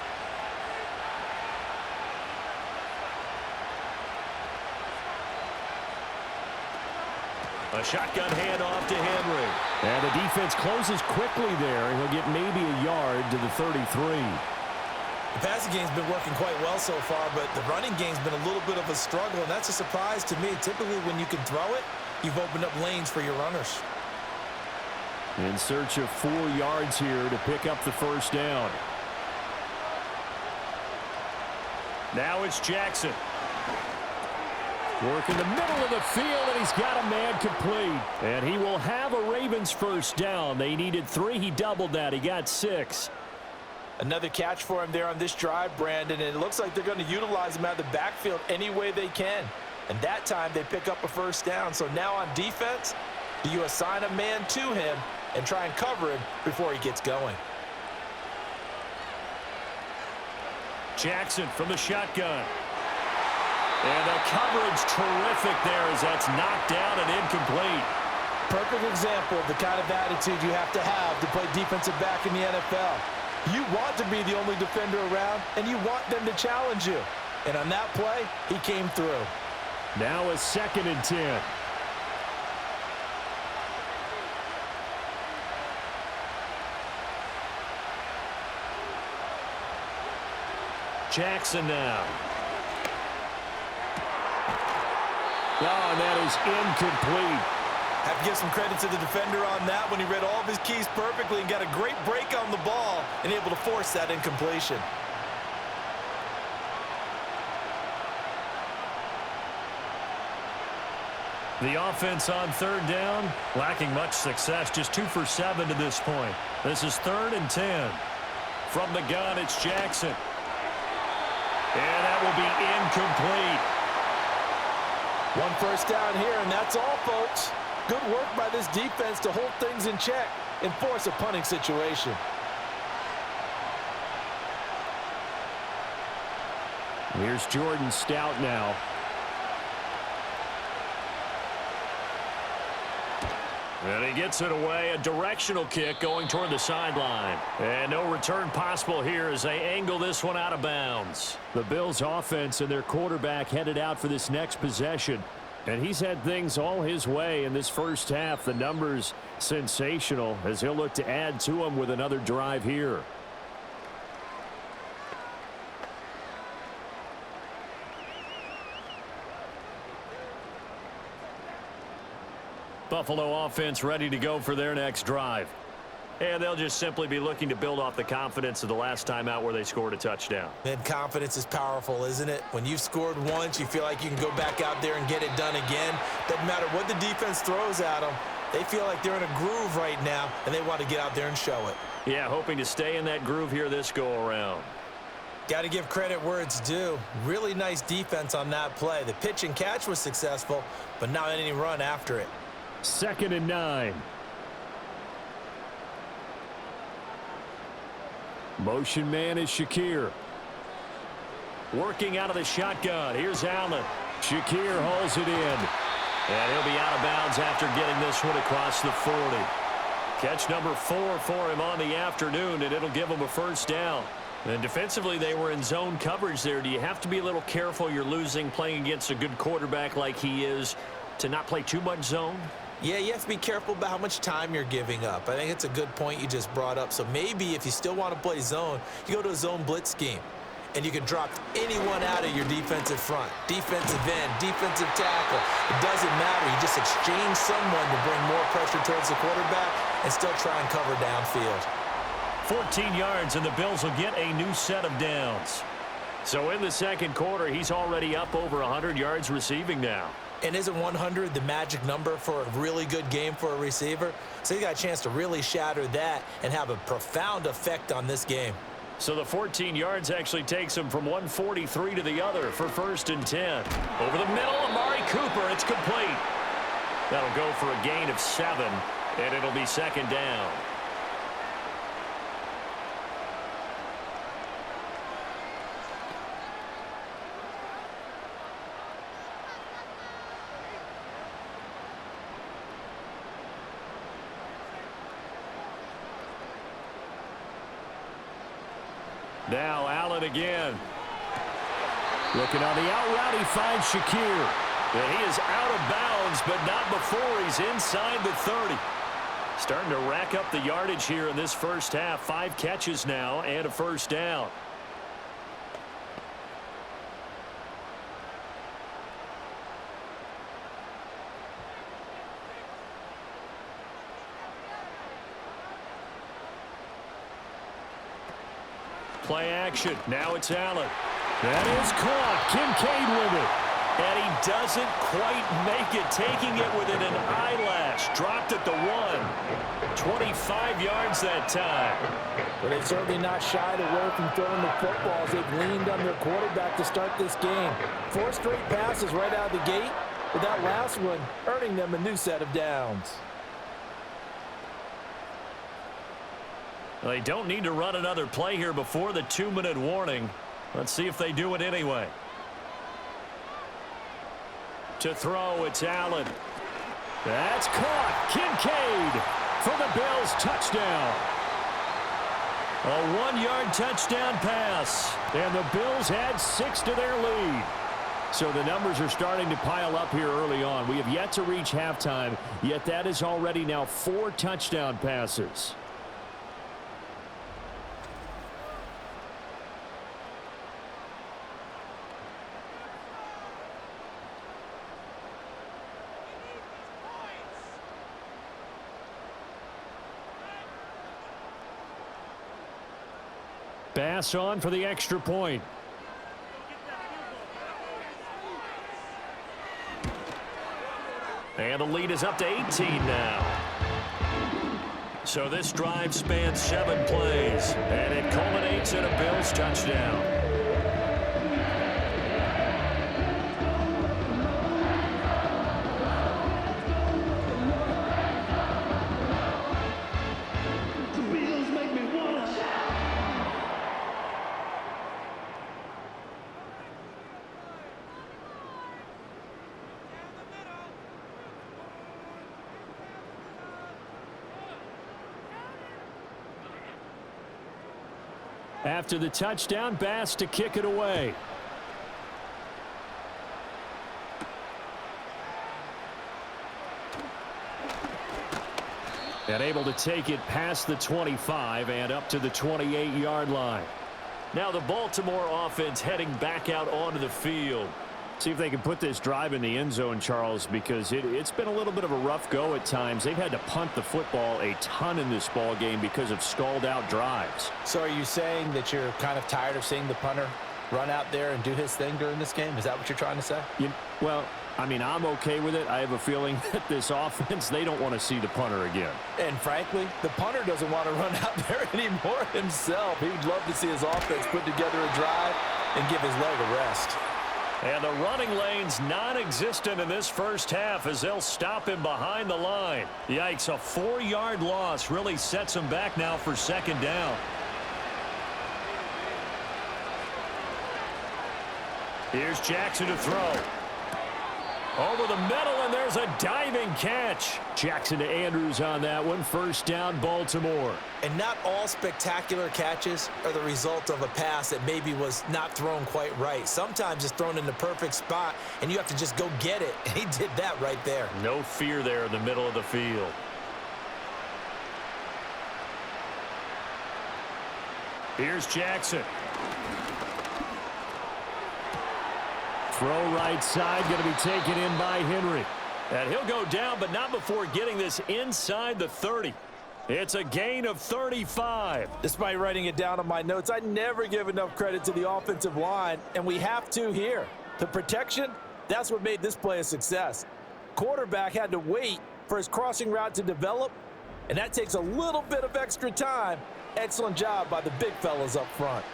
A shotgun handoff to Henry. And the defense closes quickly there, and he'll get maybe a yard to the 33. The passing game's been working quite well so far, but the running game's been a little bit of a struggle, and that's a surprise to me. Typically, when you can throw it, you've opened up lanes for your runners. In search of 4 yards here to pick up the first down. Now it's Jackson. Work in the middle of the field, and he's got a man complete. And he will have a Ravens first down. They needed 3. He doubled that. He got 6. Another catch for him there on this drive, Brandon, and it looks like they're going to utilize him out of the backfield any way they can. And that time they pick up a first down. So now on defense, do you assign a man to him and try and cover him before he gets going? Jackson from the shotgun. And the coverage terrific there as that's knocked down and incomplete. Perfect example of the kind of attitude you have to play defensive back in the NFL. You want to be the only defender around, and you want them to challenge you. And on that play, he came through. Now a 2nd and 10. Jackson now. Oh, and that is incomplete. Have to give some credit to the defender on that when he read all of his keys perfectly and got a great break on the ball and able to force that incompletion. The offense on 3rd down, lacking much success, just 2 for 7 to this point. This is 3rd and 10. From the gun, it's Jackson. And that will be incomplete. 1 first down here, and that's all, folks. Good work by this defense to hold things in check and force a punting situation. Here's Jordan Stout now. And he gets it away. A directional kick going toward the sideline. And no return possible here as they angle this one out of bounds. The Bills offense and their quarterback headed out for this next possession. And he's had things all his way in this first half. The numbers sensational as he'll look to add to them with another drive here. Buffalo offense ready to go for their next drive. And they'll just simply be looking to build off the confidence of the last time out where they scored a touchdown. And confidence is powerful, isn't it? When you've scored once, you feel like you can go back out there and get it done again. Doesn't matter what the defense throws at them. They feel like they're in a groove right now, and they want to get out there and show it. Yeah, hoping to stay in that groove here this go-around. Got to give credit where it's due. Really nice defense on that play. The pitch and catch was successful, but not any run after it. 2nd and 9. Motion man is Shakir. Working out of the shotgun. Here's Allen. Shakir hauls it in. And he'll be out of bounds after getting this one across the 40. Catch number 4 for him on the afternoon, and it'll give him a first down. And defensively, they were in zone coverage there. Do you have to be a little careful you're losing playing against a good quarterback like he is to not play too much zone? Yeah, you have to be careful about how much time you're giving up. I think it's a good point you just brought up. So maybe if you still want to play zone, you go to a zone blitz scheme. And you can drop anyone out of your defensive front. Defensive end, defensive tackle. It doesn't matter. You just exchange someone to bring more pressure towards the quarterback and still try and cover downfield. 14 yards, and the Bills will get a new set of downs. So in the second quarter, he's already up over 100 yards receiving now. And isn't 100 the magic number for a really good game for a receiver? So you got a chance to really shatter that and have a profound effect on this game. So the 14 yards actually takes him from 143 to the other for 1st and 10. Over the middle, Amari Cooper, it's complete. That'll go for a gain of 7, and it'll be second down. Now Allen again. Looking on the out route, he finds Shakir. And he is out of bounds, but not before he's inside the 30. Starting to rack up the yardage here in this first half. 5 catches now and a first down. Play action. Now it's Allen. That is caught. Kincaid with it. And he doesn't quite make it, taking it within an eyelash. Dropped at the 1. 25 yards that time. But they've certainly not shied away from throwing the football as they've leaned on their quarterback to start this game. 4 straight passes right out of the gate, with that last one earning them a new set of downs. They don't need to run another play here before the 2-minute warning. Let's see if they do it anyway. To throw, it's Allen. That's caught. Kincaid for the Bills, touchdown. A 1-yard touchdown pass. And the Bills add 6 to their lead. So the numbers are starting to pile up here early on. We have yet to reach halftime, yet that is already now 4 touchdown passes. Pass on for the extra point. And the lead is up to 18 now. So this drive spans 7 plays, and it culminates in a Bills touchdown. After the touchdown, Bass to kick it away. And able to take it past the 25 and up to the 28-yard line. Now the Baltimore offense heading back out onto the field. See if they can put this drive in the end zone, Charles, because it's been a little bit of a rough go at times. They've had to punt the football a ton in this ball game because of stalled-out drives. So are you saying that you're kind of tired of seeing the punter run out there and do his thing during this game? Is that what you're trying to say? Well, I mean, I'm okay with it. I have a feeling that this offense, they don't want to see the punter again. And frankly, the punter doesn't want to run out there anymore himself. He'd love to see his offense put together a drive and give his leg a rest. And the running lane's non-existent in this first half as they'll stop him behind the line. Yikes, a 4-yard loss really sets him back now for second down. Here's Jackson to throw. Over the middle, and there's a diving catch. Jackson to Andrews on that one. First down, Baltimore. And not all spectacular catches are the result of a pass that maybe was not thrown quite right. Sometimes it's thrown in the perfect spot, and you have to just go get it. And he did that right there. No fear there in the middle of the field. Here's Jackson. Throw right side, going to be taken in by Henry. And he'll go down, but not before getting this inside the 30. It's a gain of 35. Despite writing it down on my notes, I never give enough credit to the offensive line, and we have to here. The protection, that's what made this play a success. Quarterback had to wait for his crossing route to develop, and that takes a little bit of extra time. Excellent job by the big fellas up front.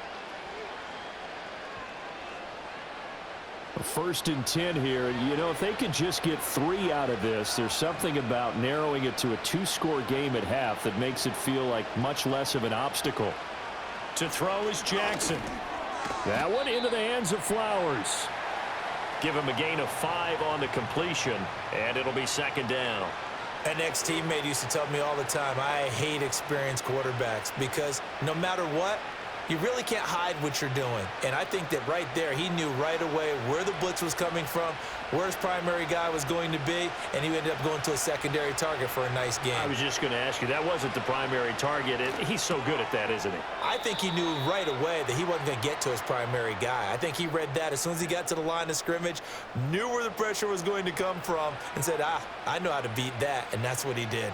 First and 10 here. You know, if they could just get 3 out of this, there's something about narrowing it to a 2-score game at half that makes it feel like much less of an obstacle. To throw is Jackson. That one into the hands of Flowers. Give him a gain of 5 on the completion, and it'll be second down. An ex-teammate used to tell me all the time, I hate experienced quarterbacks because no matter what, you really can't hide what you're doing. And I think that right there, he knew right away where the blitz was coming from, where his primary guy was going to be, and he ended up going to a secondary target for a nice game. I was just going to ask you, that wasn't the primary target. He's so good at that, isn't he? I think he knew right away that he wasn't going to get to his primary guy. I think he read that as soon as he got to the line of scrimmage, knew where the pressure was going to come from, and said, I know how to beat that, and that's what he did.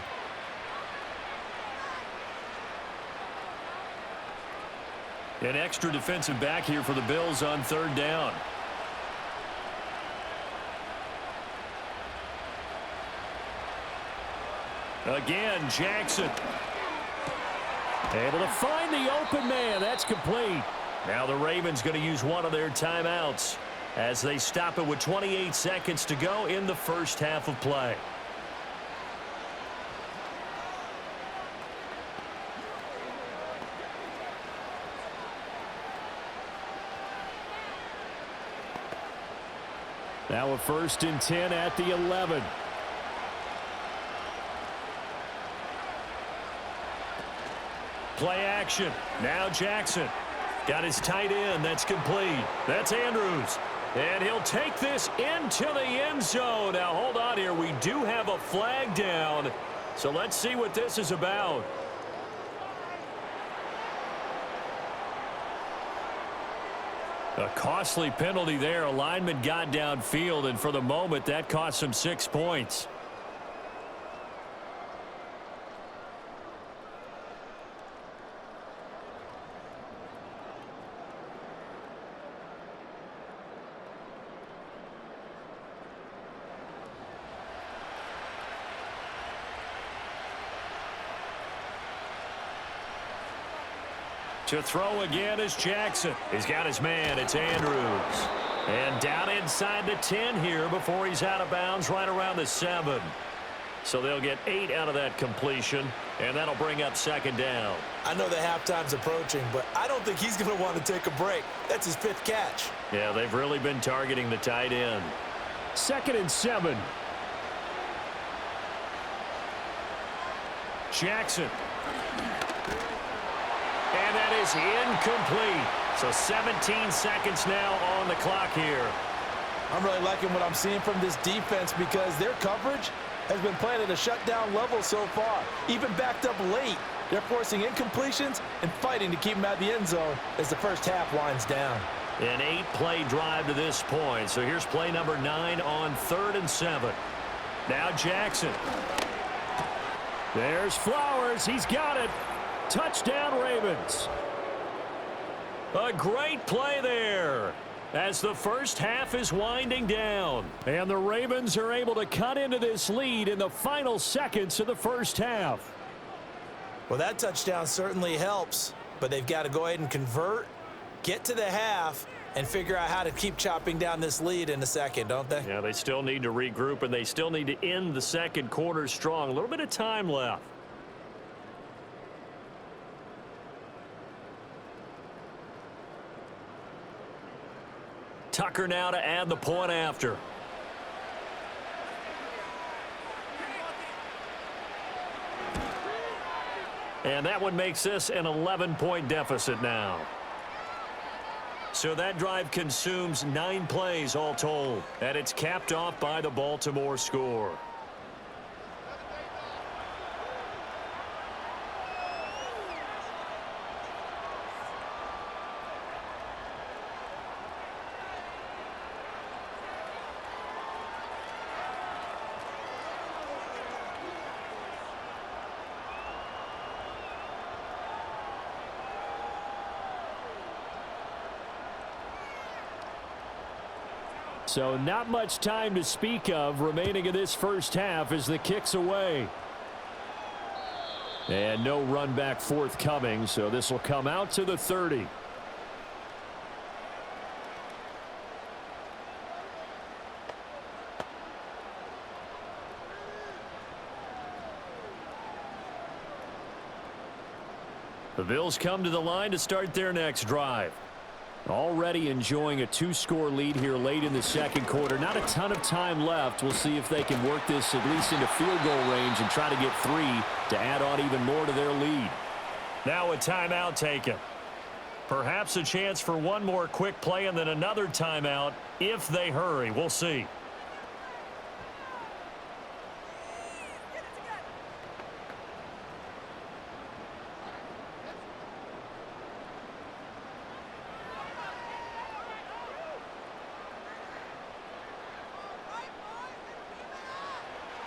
An extra defensive back here for the Bills on third down. Again, Jackson. Able to find the open man. That's complete. Now the Ravens going to use one of their timeouts as they stop it with 28 seconds to go in the first half of play. Now a first and 10 at the 11. Play action. Now Jackson. Got his tight end. That's complete. That's Andrews. And he'll take this into the end zone. Now hold on here. We do have a flag down. So let's see what this is about. A costly penalty there. A lineman got downfield, and for the moment, that cost him 6 points. To throw again is Jackson. He's got his man. It's Andrews. And down inside the 10 here before he's out of bounds right around the 7. So they'll get 8 out of that completion, and that'll bring up second down. I know that halftime's approaching, but I don't think he's going to want to take a break. That's his 5th catch. Yeah, they've really been targeting the tight end. Second and 7. Jackson. And that is incomplete. So 17 seconds now on the clock here. I'm really liking what I'm seeing from this defense because their coverage has been playing at a shutdown level so far. Even backed up late, they're forcing incompletions and fighting to keep them out of the end zone as the first half winds down. An 8-play drive to this point. So here's play number 9 on 3rd and 7. Now Jackson. There's Flowers. He's got it. Touchdown, Ravens. A great play there as the first half is winding down. And the Ravens are able to cut into this lead in the final seconds of the first half. Well, that touchdown certainly helps, but they've got to go ahead and convert, get to the half, and figure out how to keep chopping down this lead in the second, don't they? Yeah, they still need to regroup, and they still need to end the second quarter strong. A little bit of time left. Tucker now to add the point after. And that one makes this an 11-point deficit now. So that drive consumes 9 plays all told. And it's capped off by the Baltimore score. So not much time to speak of remaining in this first half as the kick's away. And no run back forthcoming, so this will come out to the 30. The Bills come to the line to start their next drive. Already enjoying a 2-score lead here late in the second quarter. Not a ton of time left. We'll see if they can work this at least into field goal range and try to get 3 to add on even more to their lead. Now a timeout taken. Perhaps a chance for one more quick play and then another timeout if they hurry. We'll see.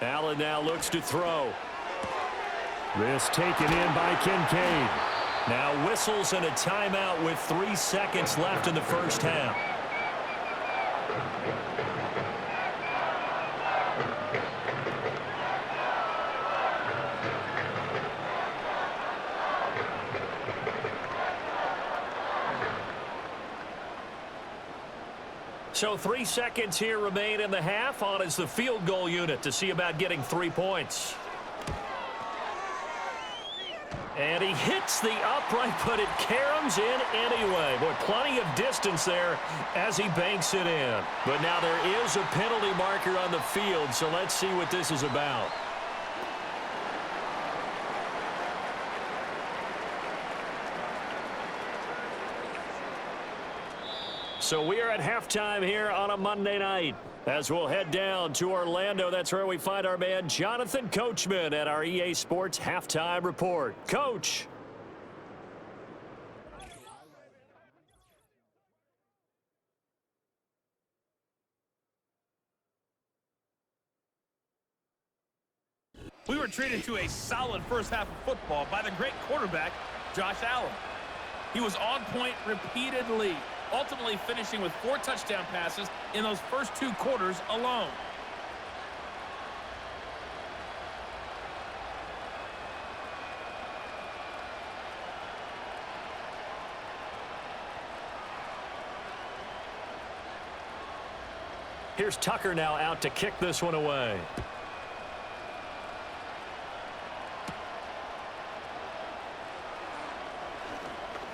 Allen now looks to throw. This taken in by Kincaid. Now whistles and a timeout with 3 seconds left in the first half. So 3 seconds here remain in the half. On is the field goal unit to see about getting 3 points. And he hits the upright, but it caroms in anyway. Boy, plenty of distance there as he banks it in. But now there is a penalty marker on the field, so let's see what this is about. So we are at halftime here on a Monday night. As we'll head down to Orlando, that's where we find our man Jonathan Coachman at our EA Sports Halftime Report. Coach. We were treated to a solid first half of football by the great quarterback, Josh Allen. He was on point repeatedly, ultimately finishing with 4 touchdown passes in those first 2 quarters alone. Here's Tucker now out to kick this one away.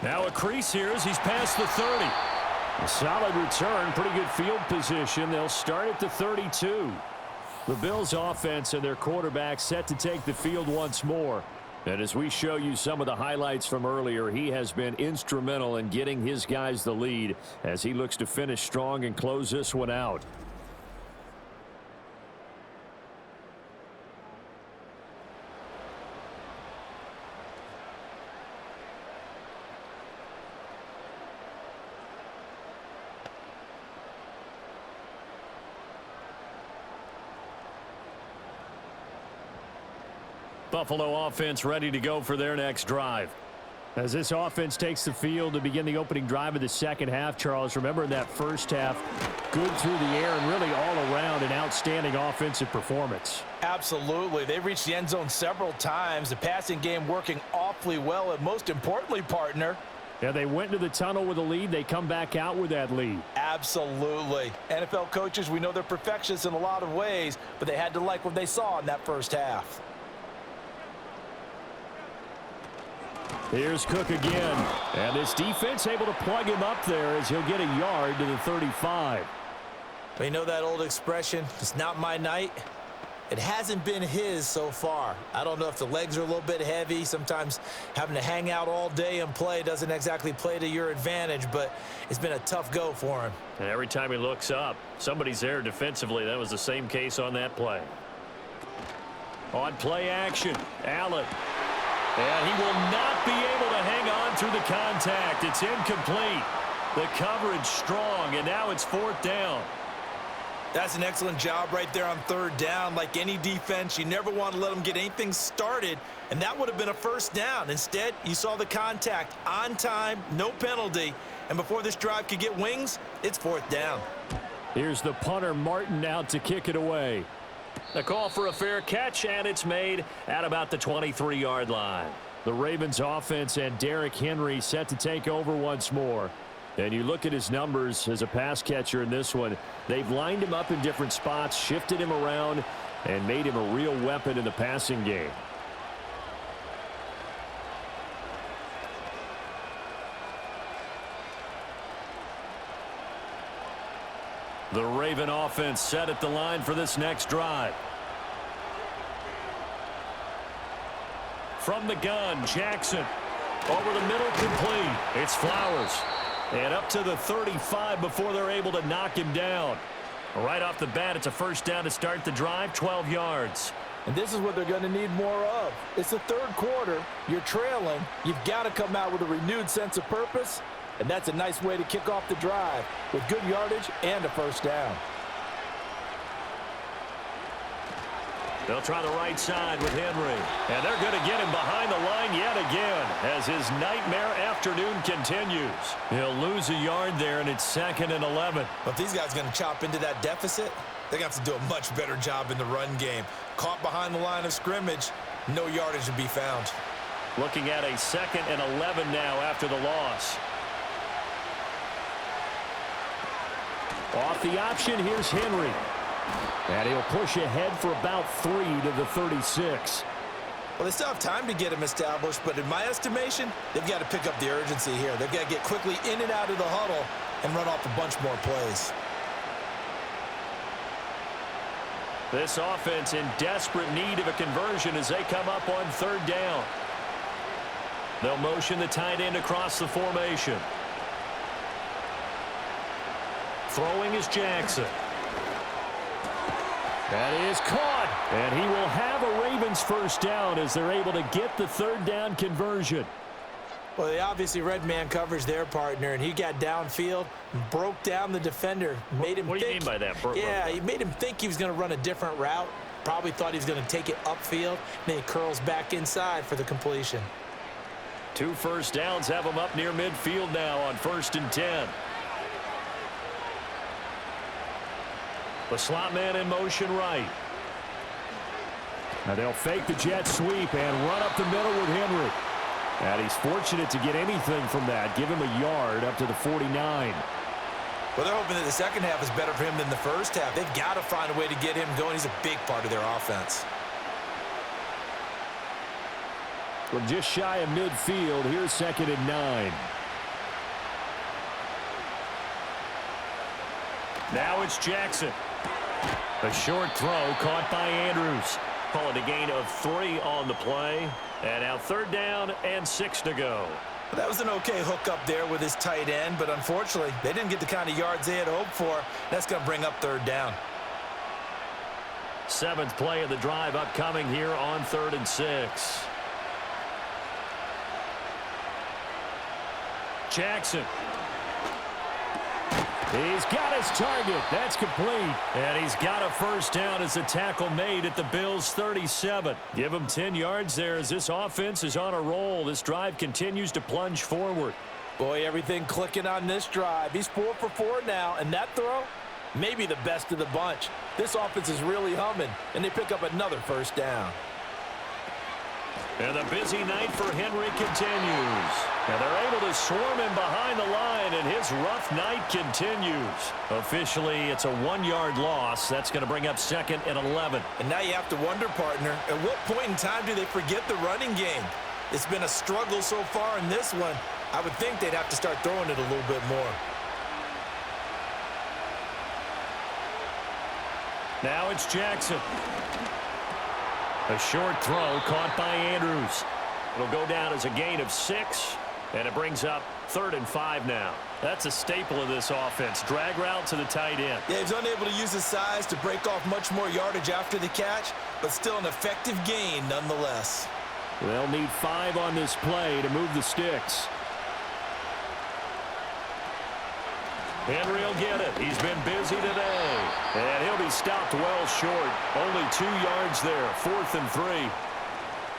Now a crease here as he's past the 30. A solid return, pretty good field position. They'll start at the 32. The Bills offense and their quarterback set to take the field once more. And as we show you some of the highlights from earlier, he has been instrumental in getting his guys the lead as he looks to finish strong and close this one out. Buffalo offense ready to go for their next drive. As this offense takes the field to begin the opening drive of the second half, Charles, remember in that first half, good through the air and really all around an outstanding offensive performance. Absolutely. They reached the end zone several times. The passing game working awfully well, and most importantly, partner, yeah, they went to the tunnel with a lead. They come back out with that lead. Absolutely. NFL coaches, we know they're perfectionists in a lot of ways, but they had to like what they saw in that first half. Here's Cook again. And this defense able to plug him up there as he'll get a yard to the 35. You know that old expression, it's not my night? It hasn't been his so far. I don't know if the legs are a little bit heavy. Sometimes having to hang out all day and play doesn't exactly play to your advantage, but it's been a tough go for him. And every time he looks up, somebody's there defensively. That was the same case on that play. On play action, Allen. And he will not be able to hang on through the contact. It's incomplete. The coverage strong, and now it's 4th down. That's an excellent job right there on 3rd down. Like any defense, you never want to let them get anything started, and that would have been a 1st down. Instead, you saw the contact on time, no penalty, and before this drive could get wings, it's 4th down. Here's the punter, Martin, out to kick it away. The call for a fair catch, and it's made at about the 23-yard line. The Ravens offense and Derrick Henry set to take over once more. And you look at his numbers as a pass catcher in this one. They've lined him up in different spots, shifted him around, and made him a real weapon in the passing game. The Raven offense set at the line for this next drive. From the gun, Jackson. Over the middle, complete. It's Flowers. And up to the 35 before they're able to knock him down. Right off the bat, it's a first down to start the drive, 12 yards. And this is what they're going to need more of. It's the third quarter. You're trailing. You've got to come out with a renewed sense of purpose. And that's a nice way to kick off the drive with good yardage and a first down. They'll try the right side with Henry. And they're going to get him behind the line yet again as his nightmare afternoon continues. He'll lose a yard there, and it's 2nd and 11. But if these guys are going to chop into that deficit, they're going to have to do a much better job in the run game. Caught behind the line of scrimmage, no yardage to be found. Looking at a 2nd and 11 now after the loss. Off the option, here's Henry. And he'll push ahead for about 3 to the 36. Well, they still have time to get him established, but in my estimation, they've got to pick up the urgency here. They've got to get quickly in and out of the huddle and run off a bunch more plays. This offense in desperate need of a conversion as they come up on 3rd down. They'll motion the tight end across the formation. Throwing is Jackson. That is caught. And he will have a Ravens first down as they're able to get the 3rd down conversion. Well, they obviously read man coverage their partner, and he got downfield, broke down the defender, made him What do you mean by that? Yeah, he made him think he was going to run a different route. Probably thought he was going to take it upfield. Then he curls back inside for the completion. 2 first downs have him up near midfield now on 1st and 10. The slot man in motion right. Now they'll fake the jet sweep and run up the middle with Henry. And he's fortunate to get anything from that. Give him a yard up to the 49. Well, they're hoping that the second half is better for him than the first half. They've got to find a way to get him going. He's a big part of their offense. From just shy of midfield, here's 2nd and 9. Now it's Jackson. A short throw caught by Andrews. Call it a gain of 3 on the play. And now 3rd down and 6 to go. Well, that was an okay hook up there with his tight end, but unfortunately, they didn't get the kind of yards they had hoped for. That's going to bring up 3rd down. 7th play of the drive upcoming here on 3rd and 6. Jackson. He's got his target. That's complete. And he's got a first down as a tackle made at the Bills' 37. Give him 10 yards there as this offense is on a roll. This drive continues to plunge forward. Boy, everything clicking on this drive. He's 4 for 4 now, and that throw, maybe the best of the bunch. This offense is really humming, and they pick up another first down. And the busy night for Henry continues. And they're able to swarm him behind the line, and his rough night continues. Officially, it's a 1-yard loss. That's going to bring up 2nd and 11. And now you have to wonder, partner, at what point in time do they forget the running game? It's been a struggle so far in this one. I would think they'd have to start throwing it a little bit more. Now it's Jackson. A short throw caught by Andrews. It'll go down as a gain of 6, and it brings up 3rd and 5 now. That's a staple of this offense. Drag route to the tight end. Yeah, he's unable to use his size to break off much more yardage after the catch, but still an effective gain nonetheless. They'll need 5 on this play to move the sticks. Henry will get it. He's been busy today. And he'll be stopped well short. Only 2 yards there. 4th and 3.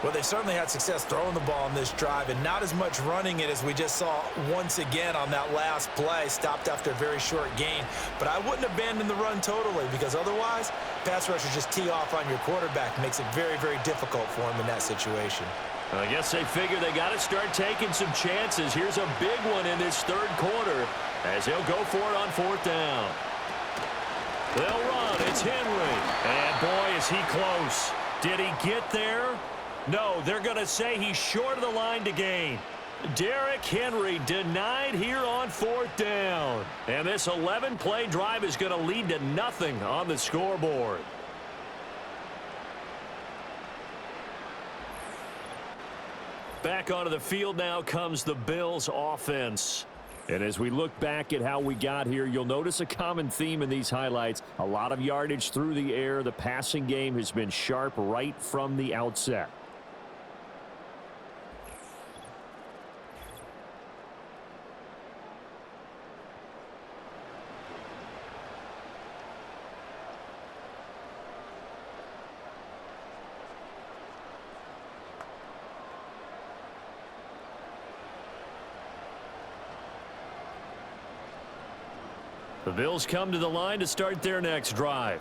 Well, they certainly had success throwing the ball on this drive, and not as much running it as we just saw once again on that last play. Stopped after a very short gain. But I wouldn't abandon the run totally, because otherwise, pass rushers just tee off on your quarterback. Makes it very, very difficult for him in that situation. I guess they figure they got to start taking some chances. Here's a big one in this 3rd quarter as he'll go for it on 4th down. They'll run. It's Henry. And boy, is he close. Did he get there? No, they're going to say he's short of the line to gain. Derrick Henry denied here on 4th down. And this 11-play drive is going to lead to nothing on the scoreboard. Back onto the field now comes the Bills offense. And as we look back at how we got here, you'll notice a common theme in these highlights. A lot of yardage through the air. The passing game has been sharp right from the outset. The Bills come to the line to start their next drive.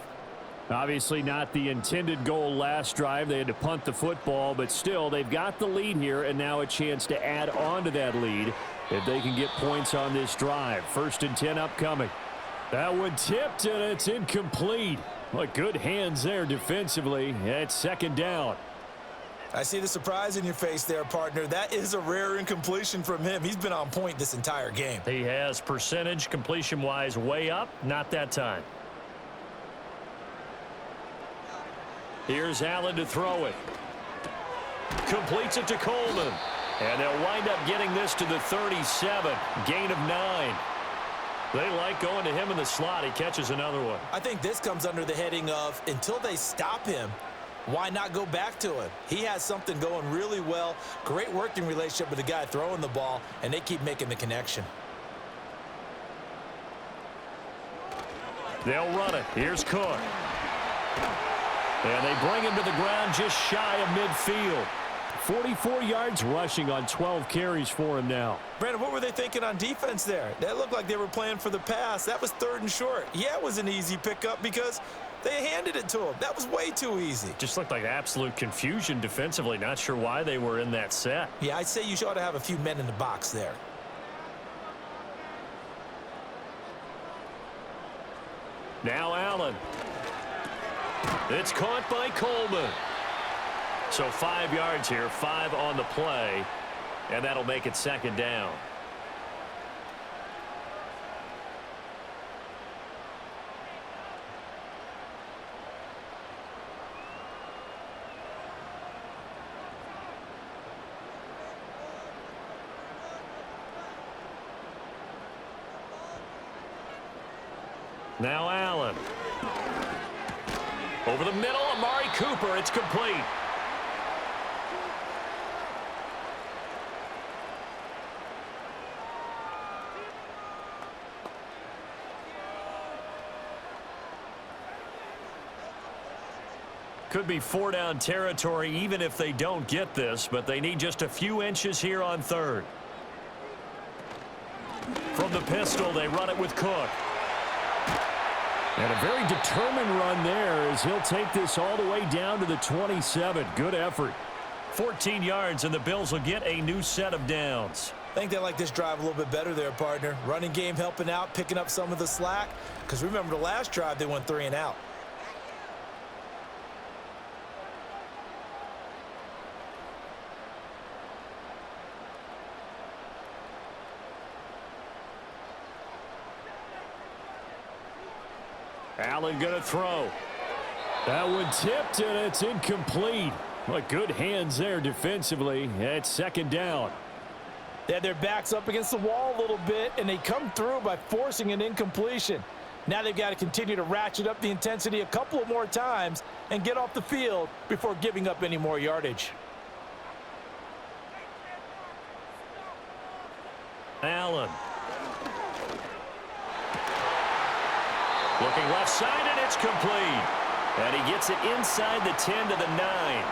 Obviously not the intended goal last drive. They had to punt the football, but still they've got the lead here and now a chance to add on to that lead if they can get points on this drive. 1st and 10 upcoming. That one tipped and it's incomplete. What good hands there defensively. It's 2nd down. I see the surprise in your face there, partner. That is a rare incompletion from him. He's been on point this entire game. He has percentage completion-wise way up. Not that time. Here's Allen to throw it. Completes it to Coleman. And they'll wind up getting this to the 37. Gain of 9. They like going to him in the slot. He catches another one. I think this comes under the heading of until they stop him, why not go back to him? He has something going really well. Great working relationship with the guy throwing the ball, and they keep making the connection. They'll run it. Here's Cook. And they bring him to the ground just shy of midfield. 44 yards rushing on 12 carries for him now. Brandon, what were they thinking on defense there? That looked like they were playing for the pass. That was 3rd and short. Yeah, it was an easy pickup because they handed it to him. That was way too easy. Just looked like absolute confusion defensively. Not sure why they were in that set. Yeah, I'd say you ought to have a few men in the box there. Now Allen. It's caught by Coleman. So 5 yards here, 5 on the play, and that'll make it 2nd down. Now Allen. Over the middle, Amari Cooper. It's complete. Could be 4-down territory even if they don't get this, but they need just a few inches here on 3rd. From the pistol, they run it with Cook. And a very determined run there as he'll take this all the way down to the 27. Good effort. 14 yards, and the Bills will get a new set of downs. I think they like this drive a little bit better there, partner. Running game helping out, picking up some of the slack. Because remember the last drive, they went 3 and out. Allen going to throw. That one tipped, and it's incomplete. What good hands there defensively. It's 2nd down. They had their backs up against the wall a little bit, and they come through by forcing an incompletion. Now they've got to continue to ratchet up the intensity a couple of more times and get off the field before giving up any more yardage. Allen. Looking left side, and it's complete. And he gets it inside the 10 to the 9.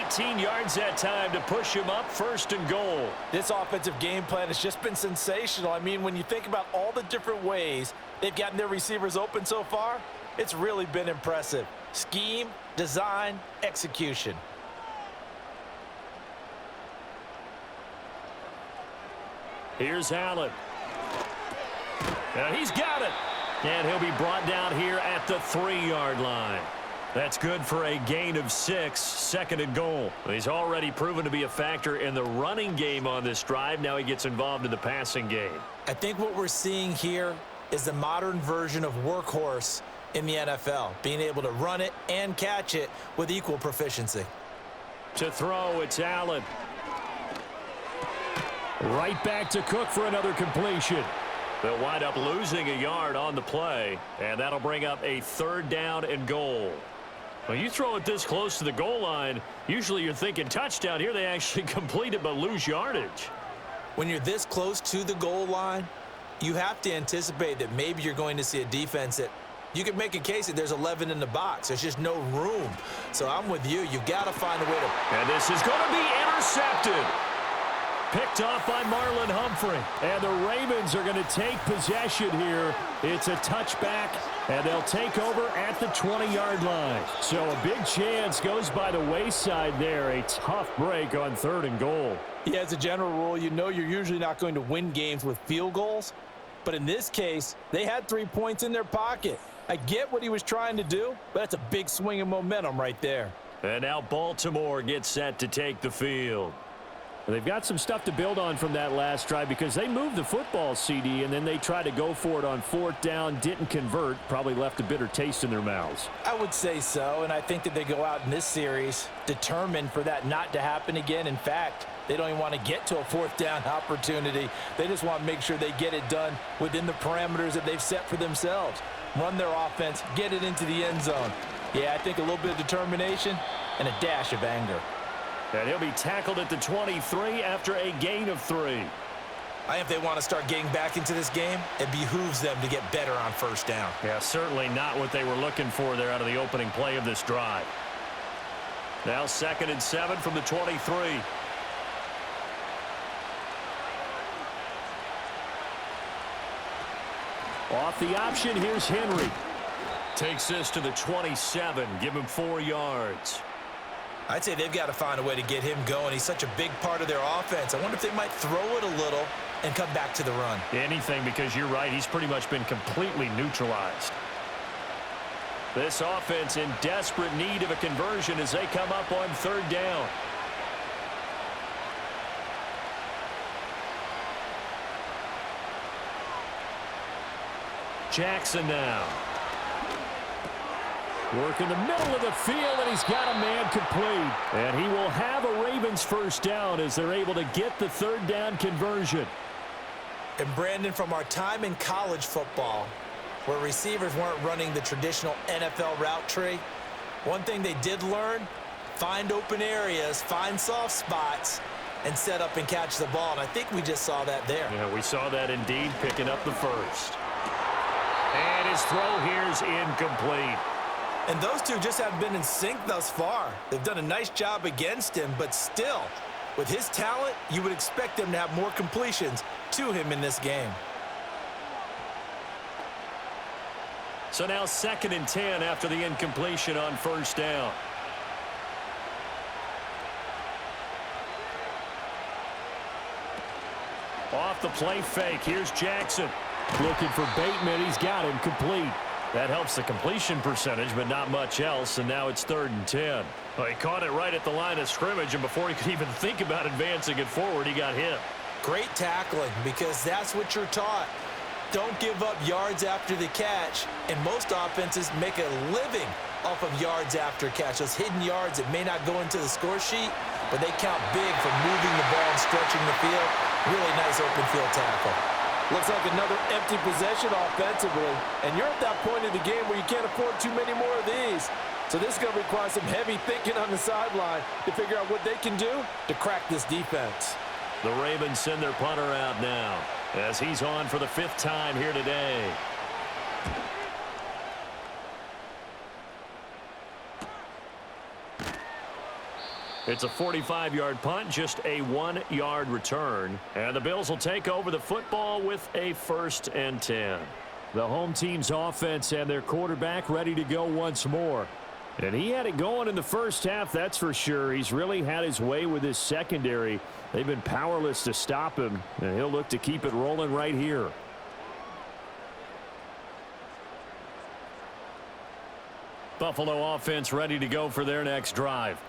18 yards that time to push him up 1st and goal. This offensive game plan has just been sensational. I mean, when you think about all the different ways they've gotten their receivers open so far, it's really been impressive. Scheme, design, execution. Here's Allen. And he's got it. And he'll be brought down here at the 3-yard line. That's good for a gain of 6, 2nd and goal. He's already proven to be a factor in the running game on this drive. Now he gets involved in the passing game. I think what we're seeing here is the modern version of workhorse in the NFL, being able to run it and catch it with equal proficiency. To throw, it's Allen. Right back to Cook for another completion. They'll wind up losing a yard on the play, and that'll bring up a 3rd down and goal. When you throw it this close to the goal line, usually you're thinking touchdown. Here they actually complete it but lose yardage. When you're this close to the goal line, you have to anticipate that maybe you're going to see a defense that you can make a case that there's 11 in the box. There's just no room. So I'm with you. You've got to find a way to... And this is going to be intercepted. Picked off by Marlon Humphrey. And the Ravens are going to take possession here. It's a touchback, and they'll take over at the 20-yard line. So a big chance goes by the wayside there. A tough break on 3rd and goal. Yeah, as a general rule, you know you're usually not going to win games with field goals. But in this case, they had 3 points in their pocket. I get what he was trying to do, but that's a big swing of momentum right there. And now Baltimore gets set to take the field. They've got some stuff to build on from that last drive because they moved the football, CD, and then they tried to go for it on 4th down, didn't convert, probably left a bitter taste in their mouths. I would say so, and I think that they go out in this series determined for that not to happen again. In fact, they don't even want to get to a 4th down opportunity. They just want to make sure they get it done within the parameters that they've set for themselves. Run their offense, get it into the end zone. Yeah, I think a little bit of determination and a dash of anger. And he'll be tackled at the 23 after a gain of 3. I think if they want to start getting back into this game, it behooves them to get better on 1st down. Yeah, certainly not what they were looking for there out of the opening play of this drive. Now 2nd and 7 from the 23. Off the option, here's Henry. Takes this to the 27, give him 4 yards. I'd say they've got to find a way to get him going. He's such a big part of their offense. I wonder if they might throw it a little and come back to the run. Anything, because you're right, he's pretty much been completely neutralized. This offense in desperate need of a conversion as they come up on 3rd down. Jackson now. Work in the middle of the field, and he's got a man complete. And he will have a Ravens 1st down as they're able to get the 3rd down conversion. And Brandon, from our time in college football, where receivers weren't running the traditional NFL route tree, one thing they did learn, find open areas, find soft spots, and set up and catch the ball. And I think we just saw that there. Yeah, we saw that indeed, picking up the 1st. And his throw here's incomplete. And those two just haven't been in sync thus far. They've done a nice job against him, but still, with his talent, you would expect them to have more completions to him in this game. So now 2nd and 10 after the incompletion on 1st down. Off the play fake, here's Jackson. Looking for Bateman, he's got him complete. That helps the completion percentage, but not much else, and now it's 3rd and 10. Well, he caught it right at the line of scrimmage, and before he could even think about advancing it forward, he got hit. Great tackling, because that's what you're taught. Don't give up yards after the catch, and most offenses make a living off of yards after catch. Those hidden yards that may not go into the score sheet, but they count big for moving the ball and stretching the field. Really nice open field tackle. Looks like another empty possession offensively, and you're at that point in the game where you can't afford too many more of these. So this is going to require some heavy thinking on the sideline to figure out what they can do to crack this defense. The Ravens send their punter out now as he's on for the 5th time here today. It's a 45-yard punt, just a 1-yard return. And the Bills will take over the football with a 1st and 10. The home team's offense and their quarterback ready to go once more. And he had it going in the first half, that's for sure. He's really had his way with his secondary. They've been powerless to stop him, and he'll look to keep it rolling right here. Buffalo offense ready to go for their next drive.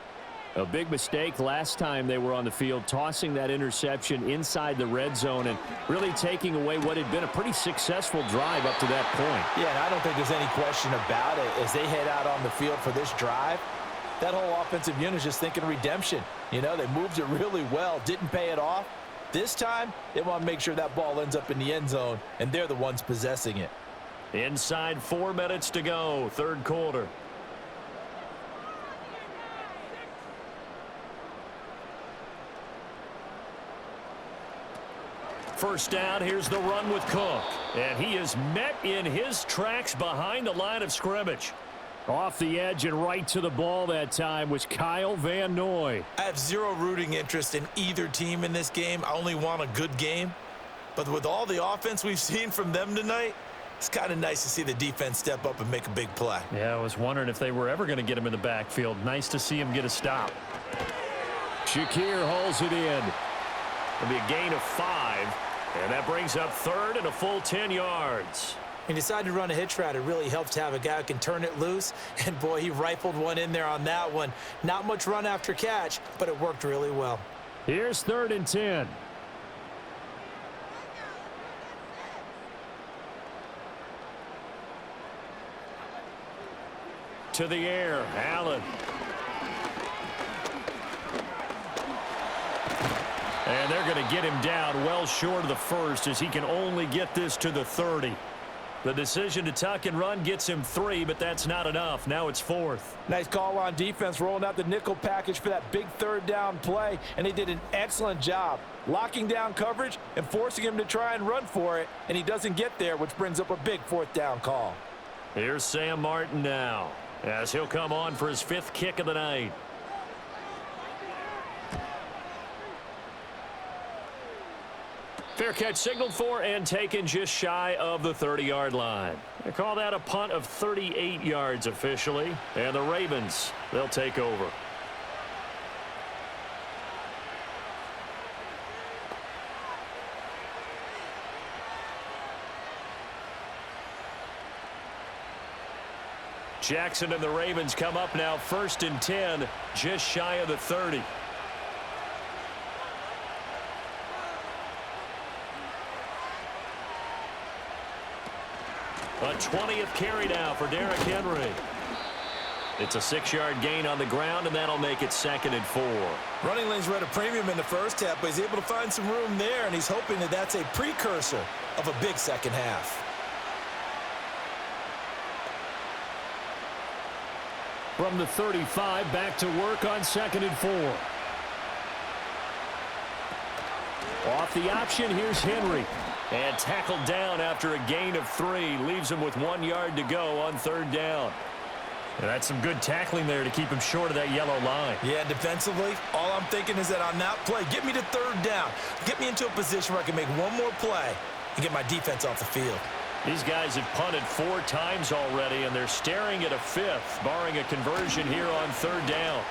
A big mistake last time they were on the field, tossing that interception inside the red zone and really taking away what had been a pretty successful drive up to that point. Yeah, and I don't think there's any question about it. As they head out on the field for this drive, that whole offensive unit is just thinking redemption. You know, they moved it really well, didn't pay it off. This time, they want to make sure that ball ends up in the end zone, and they're the ones possessing it. Inside 4 minutes to go, third quarter. First down, here's the run with Cook. And he is met in his tracks behind the line of scrimmage. Off the edge and right to the ball that time was Kyle Van Noy. I have zero rooting interest in either team in this game. I only want a good game. But with all the offense we've seen from them tonight, it's kind of nice to see the defense step up and make a big play. Yeah, I was wondering if they were ever going to get him in the backfield. Nice to see him get a stop. Shakir hauls it in. It'll be a gain of 5. And that brings up third and a full 10 yards. He decided to run a hitch route. It really helps to have a guy who can turn it loose. And, boy, he rifled one in there on that one. Not much run after catch, but it worked really well. Here's 3rd and 10. To the air, Allen. And they're going to get him down well short of the first as he can only get this to the 30. The decision to tuck and run gets him 3, but that's not enough. Now it's 4th. Nice call on defense, rolling out the nickel package for that big third down play, and they did an excellent job locking down coverage and forcing him to try and run for it, and he doesn't get there, which brings up a big 4th down call. Here's Sam Martin now as he'll come on for his 5th kick of the night. Fair catch signaled for and taken just shy of the 30-yard line. They call that a punt of 38 yards officially. And the Ravens, they'll take over. Jackson and the Ravens come up now 1st and 10, just shy of the 30. A 20th carry now for Derrick Henry. It's a 6-yard gain on the ground, and that'll make it 2nd and 4. Running lanes were at a premium in the first half, but he's able to find some room there, and he's hoping that that's a precursor of a big second half. From the 35, back to work on 2nd and 4. Off the option, here's Henry. And tackled down after a gain of 3. Leaves him with 1 yard to go on 3rd down. And that's some good tackling there to keep him short of that yellow line. Yeah, defensively, all I'm thinking is that on that play, get me to 3rd down. Get me into a position where I can make one more play and get my defense off the field. These guys have punted 4 times already, and they're staring at a 5th, barring a conversion here on 3rd down.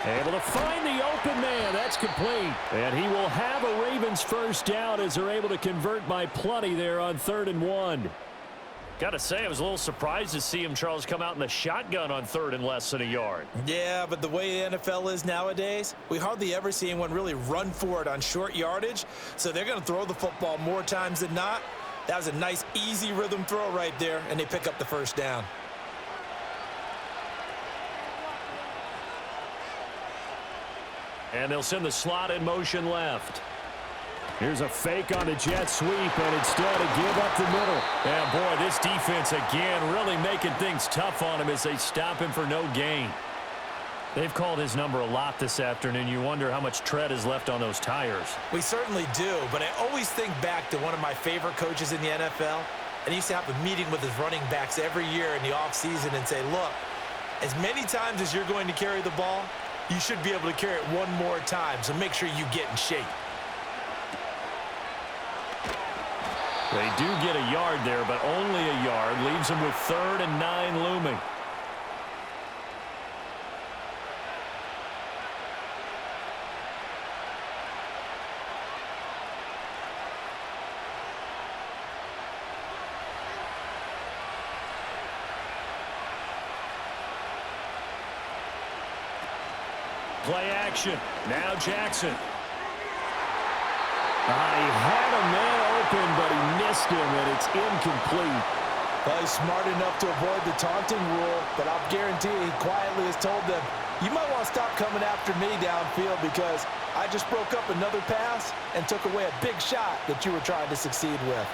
Able to find the open man. That's complete. And he will have a Ravens 1st down as they're able to convert by plenty there on 3rd and 1. Got to say, I was a little surprised to see him, Charles, come out in the shotgun on 3rd and less than a yard. Yeah, but the way the NFL is nowadays, we hardly ever see anyone really run for it on short yardage. So they're going to throw the football more times than not. That was a nice, easy rhythm throw right there, and they pick up the 1st down. And they'll send the slot in motion left. Here's a fake on the jet sweep, and instead a give up the middle. And boy, this defense again really making things tough on him as they stop him for no gain. They've called his number a lot this afternoon. You wonder how much tread is left on those tires. We certainly do, but I always think back to one of my favorite coaches in the NFL, and he used to have a meeting with his running backs every year in the offseason and say, look, as many times as you're going to carry the ball, you should be able to carry it one more time, so make sure you get in shape. They do get a yard there, but only a yard. Leaves them with 3rd and 9 looming. Play action. Now Jackson. He had a man open, but he missed him, and it's incomplete. Well, he's smart enough to avoid the taunting rule, but I'll guarantee he quietly has told them, you might want to stop coming after me downfield because I just broke up another pass and took away a big shot that you were trying to succeed with.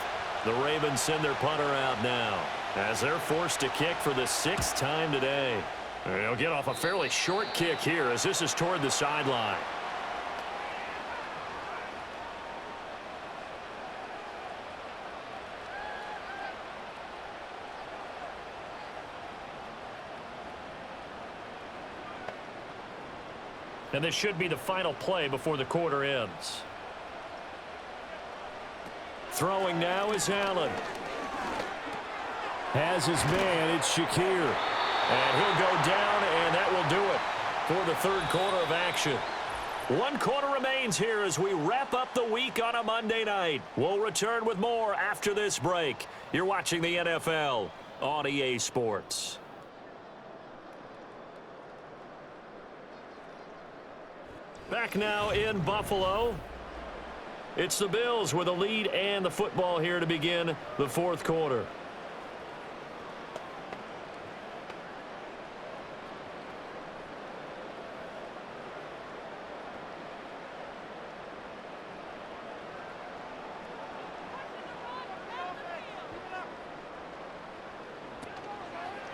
The Ravens send their punter out now as they're forced to kick for the 6th time today. They'll get off a fairly short kick here as this is toward the sideline. And this should be the final play before the quarter ends. Throwing now is Allen. Has his man, it's Shakir. And he'll go down, and that will do it for the 3rd quarter of action. 1 quarter remains here as we wrap up the week on a Monday night. We'll return with more after this break. You're watching the NFL on EA Sports. Back now in Buffalo. It's the Bills with a lead and the football here to begin the 4th quarter.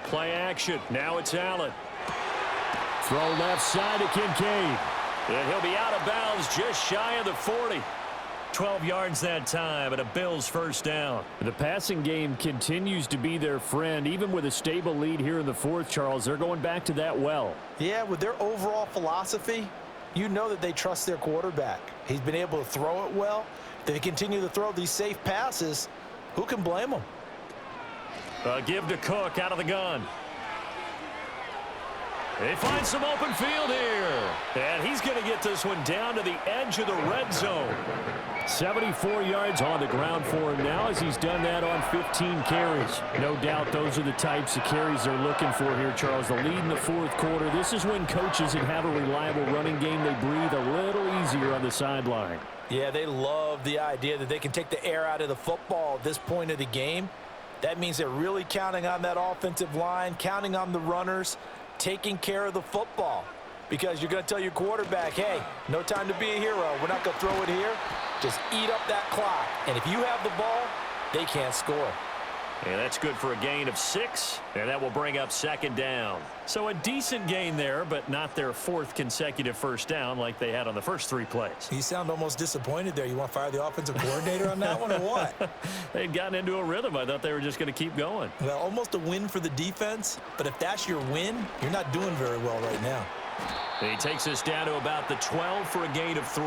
Play action. Now it's Allen. Throw left side to Kincaid. And he'll be out of bounds just shy of the 40. 12 yards that time and a Bills first down. The passing game continues to be their friend. Even with a stable lead here in the 4th, Charles, they're going back to that well. Yeah, with their overall philosophy, you know that they trust their quarterback. He's been able to throw it well. They continue to throw these safe passes. Who can blame them? Give to Cook out of the gun. They find some open field here. And he's going to get this one down to the edge of the red zone. 74 yards on the ground for him now as he's done that on 15 carries. No doubt those are the types of carries they're looking for here, Charles. The lead in the 4th quarter. This is when coaches that have a reliable running game, they breathe a little easier on the sideline. Yeah, they love the idea that they can take the air out of the football at this point of the game. That means they're really counting on that offensive line, counting on the runners, taking care of the football. Because you're going to tell your quarterback, hey, no time to be a hero. We're not going to throw it here. Just eat up that clock. And if you have the ball, they can't score. And that's good for a gain of 6, and that will bring up 2nd down. So a decent gain there, but not their 4th consecutive first down like they had on the first 3 plays. You sound almost disappointed there. You want to fire the offensive coordinator on that one or what? They'd gotten into a rhythm. I thought they were just going to keep going. Well, almost a win for the defense, but if that's your win, you're not doing very well right now. He takes us down to about the 12 for a gain of 3.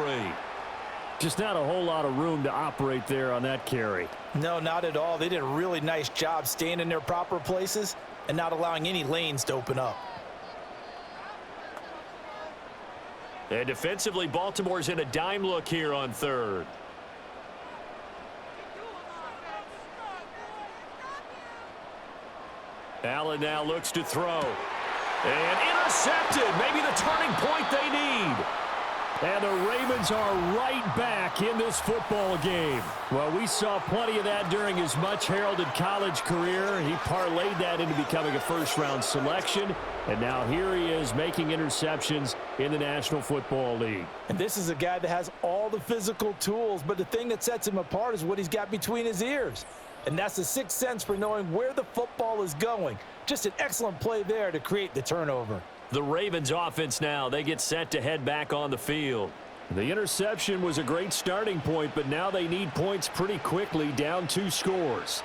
Just not a whole lot of room to operate there on that carry. No, not at all. They did a really nice job staying in their proper places and not allowing any lanes to open up. And defensively, Baltimore's in a dime look here on 3rd. Allen now looks to throw. And intercepted. Maybe the turning point they need. And the Ravens are right back in this football game. Well, we saw plenty of that during his much-heralded college career. He parlayed that into becoming a first-round selection. And now here he is making interceptions in the National Football League. And this is a guy that has all the physical tools, but the thing that sets him apart is what he's got between his ears. And that's the sixth sense for knowing where the football is going. Just an excellent play there to create the turnover. The Ravens offense now, they get set to head back on the field. The interception was a great starting point, but now they need points pretty quickly, down 2 scores.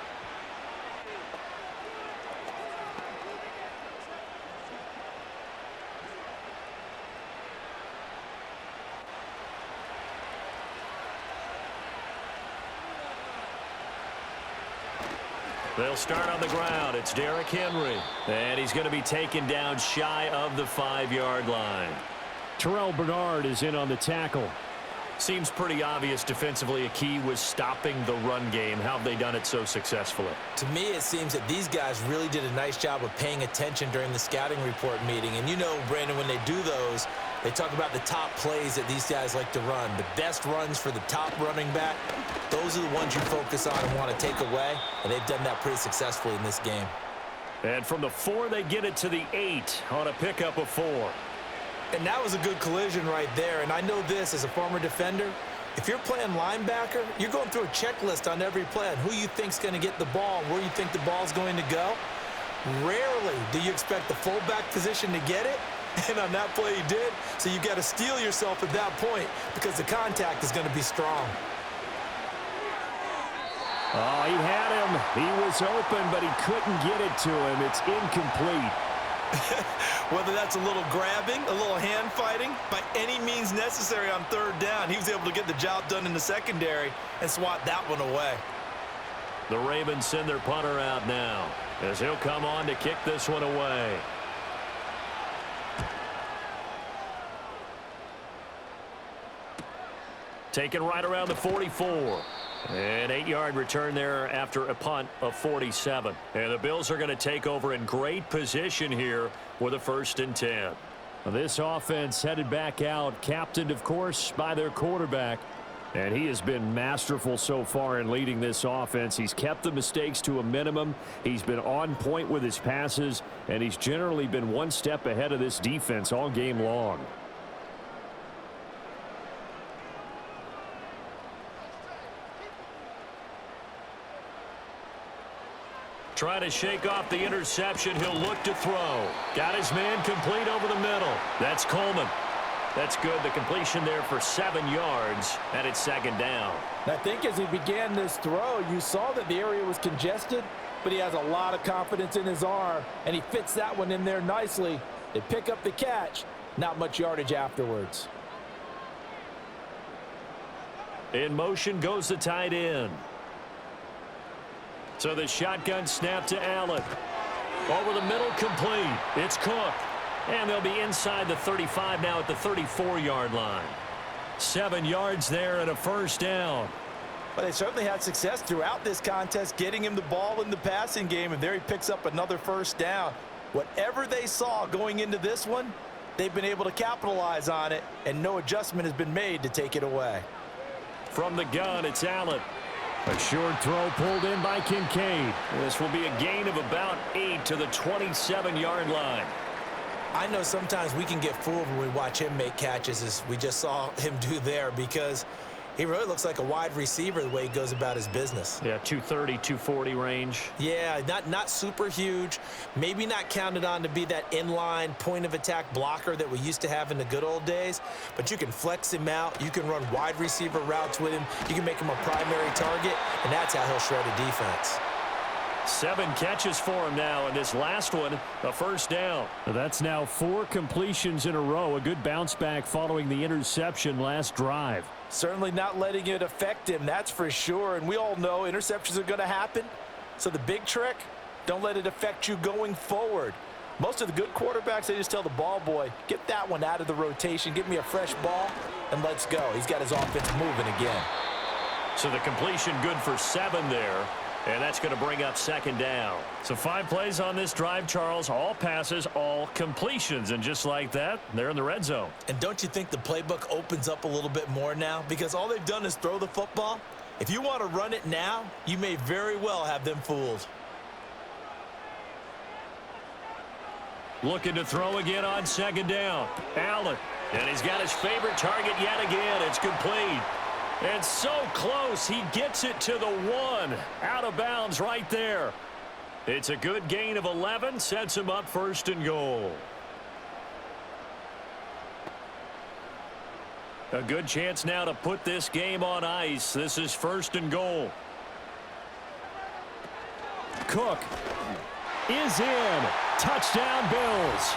They'll start on the ground. It's Derrick Henry. And he's going to be taken down shy of the 5-yard line. Terrell Bernard is in on the tackle. Seems pretty obvious defensively a key was stopping the run game. How have they done it so successfully? To me, it seems that these guys really did a nice job of paying attention during the scouting report meeting. And you know, Brandon, when they do those, They talk about the top plays that these guys like to run. The best runs for the top running back, those are the ones you focus on and want to take away, and they've done that pretty successfully in this game. And from the 4, they get it to the 8 on a pickup of 4. And that was a good collision right there. And I know this as a former defender. If you're playing linebacker, you're going through a checklist on every play on who you think's going to get the ball and where you think the ball's going to go. Rarely do you expect the fullback position to get it. And on that play he did. So you've got to steel yourself at that point because the contact is going to be strong. Oh, he had him. He was open, but he couldn't get it to him. It's incomplete. Whether that's a little grabbing, a little hand fighting, by any means necessary on 3rd down, he was able to get the job done in the secondary and swat that one away. The Ravens send their punter out now as he'll come on to kick this one away. Taken right around the 44. An 8-yard return there after a punt of 47. And the Bills are going to take over in great position here with a 1st and 10. This offense headed back out, captained, of course, by their quarterback. And he has been masterful so far in leading this offense. He's kept the mistakes to a minimum. He's been on point with his passes. And he's generally been one step ahead of this defense all game long. Trying to shake off the interception. He'll look to throw. Got his man complete over the middle. That's Coleman. That's good. The completion there for 7 yards, and it's 2nd down. I think as he began this throw, you saw that the area was congested, but he has a lot of confidence in his arm, and he fits that one in there nicely. They pick up the catch. Not much yardage afterwards. In motion goes the tight end. So the shotgun snap to Allen. Over the middle, complete. It's Cook. And they'll be inside the 35 now at the 34-yard line. 7 yards there and a 1st down. But they certainly had success throughout this contest getting him the ball in the passing game, and there he picks up another 1st down. Whatever they saw going into this one, they've been able to capitalize on it, and no adjustment has been made to take it away. From the gun, it's Allen. A short throw pulled in by Kincaid. This will be a gain of about 8 to the 27-yard line. I know sometimes we can get fooled when we watch him make catches, as we just saw him do there, because he really looks like a wide receiver the way he goes about his business. Yeah, 230, 240 range. Yeah, not super huge. Maybe not counted on to be that inline point-of-attack blocker that we used to have in the good old days, but you can flex him out. You can run wide receiver routes with him. You can make him a primary target, and that's how he'll shred a defense. 7 catches for him now, and this last one, a 1st down. That's now 4 completions in a row. A good bounce back following the interception last drive. Certainly not letting it affect him, that's for sure. And we all know interceptions are going to happen. So the big trick, don't let it affect you going forward. Most of the good quarterbacks, they just tell the ball boy, get that one out of the rotation, give me a fresh ball, and let's go. He's got his offense moving again. So the completion good for 7 there. And that's going to bring up 2nd down. So 5 plays on this drive, Charles. All passes, all completions. And just like that, they're in the red zone. And don't you think the playbook opens up a little bit more now? Because all they've done is throw the football. If you want to run it now, you may very well have them fooled. Looking to throw again on 2nd down. Allen. And he's got his favorite target yet again. It's complete. And so close, he gets it to the 1. Out of bounds right there. It's a good gain of 11, sets him up 1st and goal. A good chance now to put this game on ice. This is 1st and goal. Cook is in. Touchdown, Bills.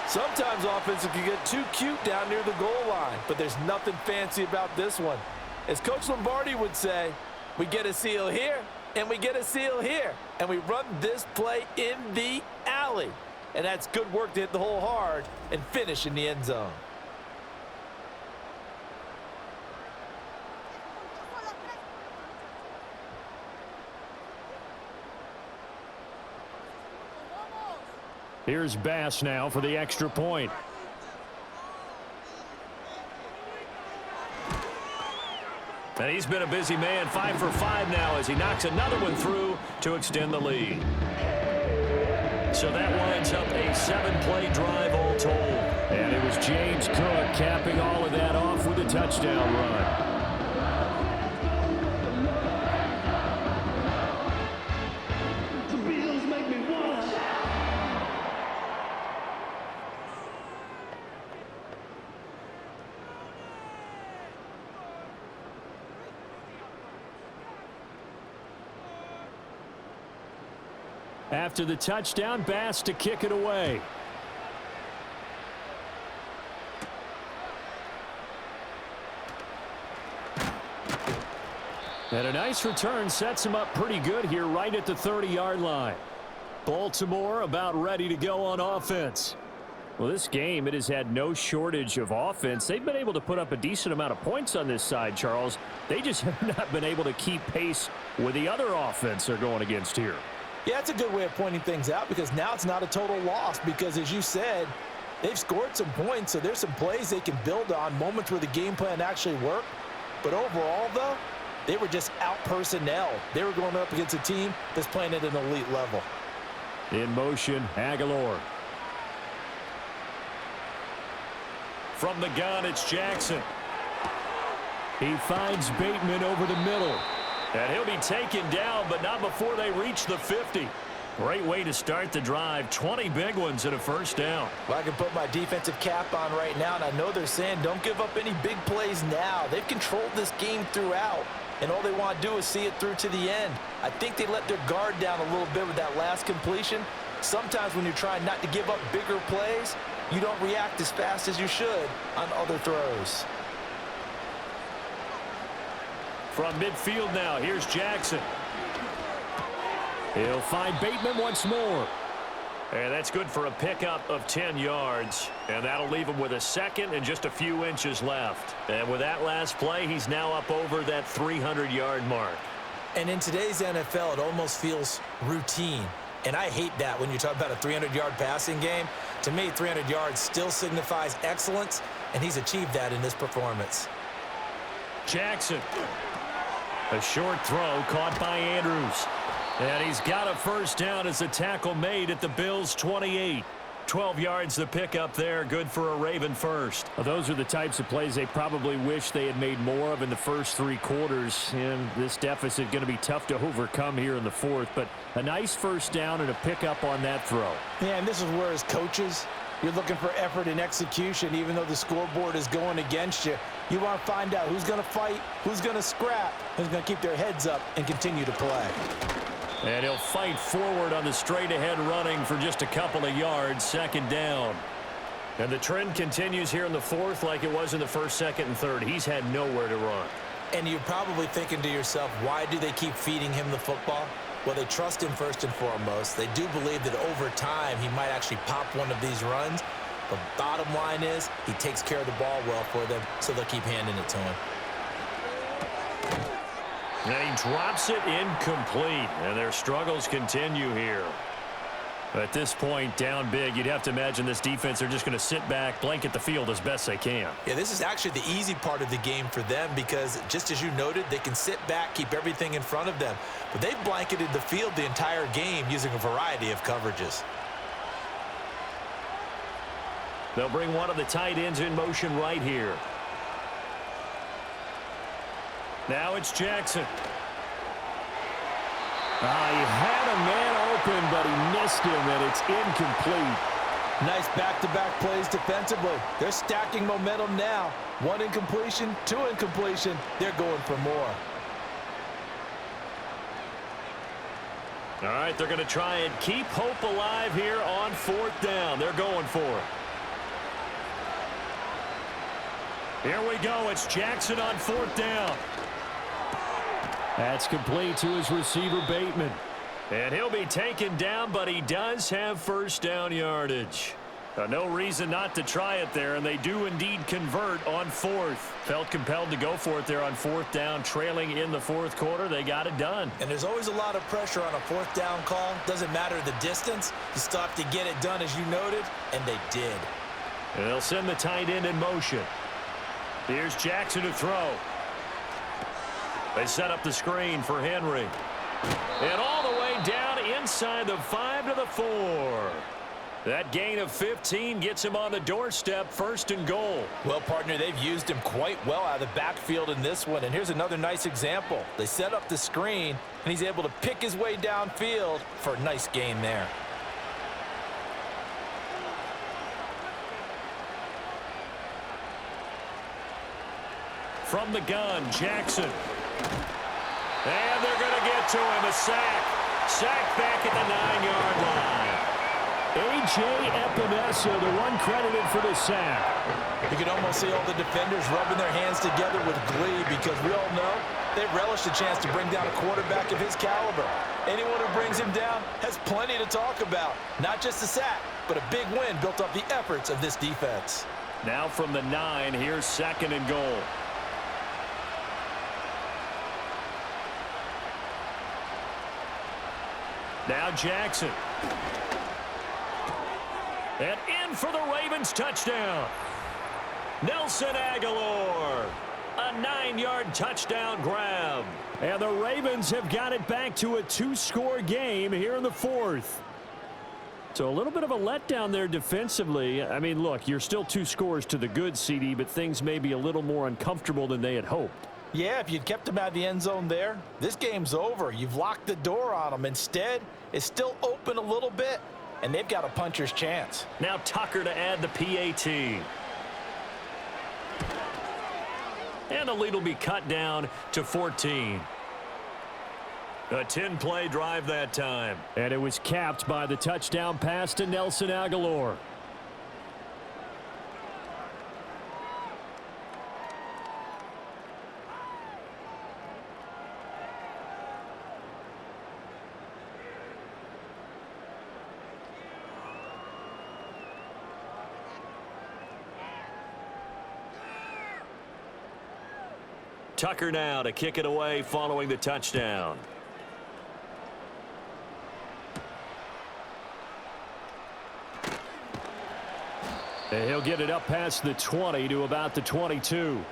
Sometimes offenses can get too cute down near the goal line, but there's nothing fancy about this one. As Coach Lombardi would say, we get a seal here, and we get a seal here, and we run this play in the alley. And that's good work to hit the hole hard and finish in the end zone. Here's Bass now for the extra point. And he's been a busy man, 5 for 5 now as he knocks another one through to extend the lead. So that winds up a 7-play drive all told. And it was James Cook capping all of that off with a touchdown run. After the touchdown, Bass to kick it away. And a nice return sets him up pretty good here right at the 30-yard line. Baltimore about ready to go on offense. Well, this game, it has had no shortage of offense. They've been able to put up a decent amount of points on this side, Charles. They just have not been able to keep pace with the other offense they're going against here. Yeah, that's a good way of pointing things out because now it's not a total loss because, as you said, they've scored some points, so there's some plays they can build on, moments where the game plan actually worked. But overall, though, they were just out-personnel. They were going up against a team that's playing at an elite level. In motion, Aguilar. From the gun, it's Jackson. He finds Bateman over the middle. And he'll be taken down, but not before they reach the 50. Great way to start the drive. 20 big ones and a first down. Well, I can put my defensive cap on right now, and I know they're saying don't give up any big plays now. They've controlled this game throughout, and all they want to do is see it through to the end. I think they let their guard down a little bit with that last completion. Sometimes when you're trying not to give up bigger plays, you don't react as fast as you should on other throws. From midfield now, here's Jackson. He'll find Bateman once more. And that's good for a pickup of 10 yards. And that'll leave him with a second and just a few inches left. And with that last play, he's now up over that 300-yard mark. And in today's NFL, it almost feels routine. And I hate that when you talk about a 300-yard passing game. To me, 300 yards still signifies excellence, and he's achieved that in this performance. Jackson. A short throw caught by Andrews. And he's got a first down as the tackle made at the Bills' 28. 12 yards the pickup there. Good for a Raven first. Well, those are the types of plays they probably wish they had made more of in the first 3 quarters. And this deficit going to be tough to overcome here in the fourth. But a nice first down and a pickup on that throw. Yeah, and this is where as coaches, you're looking for effort and execution, even though the scoreboard is going against you. You want to find out who's going to fight, who's going to scrap, who's going to keep their heads up and continue to play. And he'll fight forward on the straight-ahead running for just a couple of yards, second down. And the trend continues here in the fourth like it was in the first, second, and third. He's had nowhere to run. And you're probably thinking to yourself, why do they keep feeding him the football? Well, they trust him first and foremost. They do believe that over time he might actually pop one of these runs. The bottom line is he takes care of the ball well for them, so they'll keep handing it to him. And he drops it incomplete, and their struggles continue here. At this point, down big, you'd have to imagine this defense are just going to sit back, blanket the field as best they can. Yeah, this is actually the easy part of the game for them because, just as you noted, they can sit back, keep everything in front of them. But they've blanketed the field the entire game using a variety of coverages. They'll bring one of the tight ends in motion right here. Now it's Jackson. He had a man open, but he missed him, and it's incomplete. Nice back-to-back plays defensively. They're stacking momentum now. 1 incompletion, 2 incompletion. They're going for more. All right, they're going to try and keep hope alive here on 4th down. They're going for it. Here we go. It's Jackson on 4th down. That's complete to his receiver, Bateman. And he'll be taken down, but he does have first down yardage. No reason not to try it there, and they do indeed convert on fourth. Felt compelled to go for it there on fourth down, trailing in the fourth quarter. They got it done. And there's always a lot of pressure on a fourth down call. Doesn't matter the distance. You still have to get it done, as you noted, and they did. And they'll send the tight end in motion. Here's Jackson to throw. They set up the screen for Henry. And all the way down inside the 5 to the 4. That gain of 15 gets him on the doorstep, first and goal. Well, partner, they've used him quite well out of the backfield in this one. And here's another nice example. They set up the screen, and he's able to pick his way downfield for a nice gain there. From the gun, Jackson. And they're going to get to him, a sack. Sack back at the 9-yard line. A.J. Epinesa, the one credited for the sack. You can almost see all the defenders rubbing their hands together with glee because we all know they relish the chance to bring down a quarterback of his caliber. Anyone who brings him down has plenty to talk about. Not just a sack, but a big win built up the efforts of this defense. Now from the 9, here's second and goal. Now Jackson. And in for the Ravens touchdown. Nelson Aguilar. A 9-yard touchdown grab. And the Ravens have got it back to a 2-score game here in the fourth. So a little bit of a letdown there defensively. I mean, look, you're still 2 scores to the good, CD, but things may be a little more uncomfortable than they had hoped. Yeah, if you'd kept him out of the end zone there, this game's over. You've locked the door on him. Instead, it's still open a little bit, and they've got a puncher's chance. Now Tucker to add the PAT. And the lead will be cut down to 14. A 10-play drive that time. And it was capped by the touchdown pass to Nelson Aguilar. Tucker now to kick it away following the touchdown. And he'll get it up past the 20 to about the 22.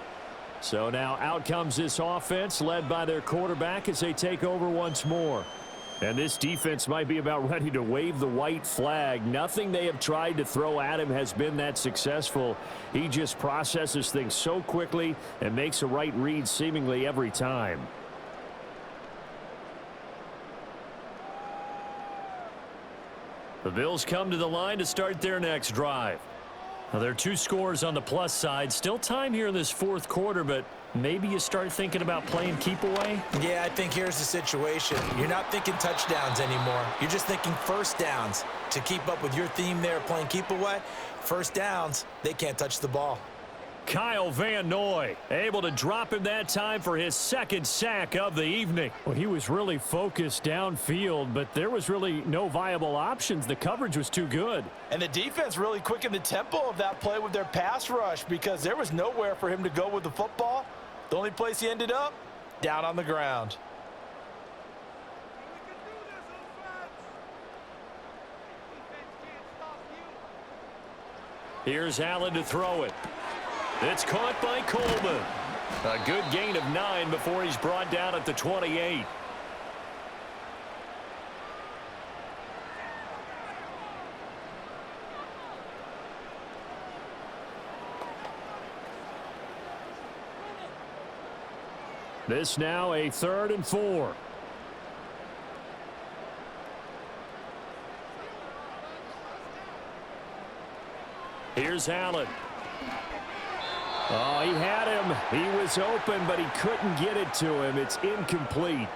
So now out comes this offense led by their quarterback as they take over once more. And this defense might be about ready to wave the white flag. Nothing they have tried to throw at him has been that successful. He just processes things so quickly and makes a right read seemingly every time. The Bills come to the line to start their next drive. Now, there are 2 scores on the plus side. Still time here in this fourth quarter, but maybe you start thinking about playing keep away? Yeah, I think here's the situation. You're not thinking touchdowns anymore. You're just thinking first downs. To keep up with your theme there, playing keep away, first downs, they can't touch the ball. Kyle Van Noy able to drop him that time for his second sack of the evening. Well, he was really focused downfield, but there was really no viable options. The coverage was too good. And the defense really quickened the tempo of that play with their pass rush because there was nowhere for him to go with the football. The only place he ended up, down on the ground. Here's Allen to throw it. It's caught by Coleman. A good gain of 9 before he's brought down at the 28. This now a 3rd and 4. Here's Allen. Oh, he had him. He was open, but he couldn't get it to him. It's incomplete.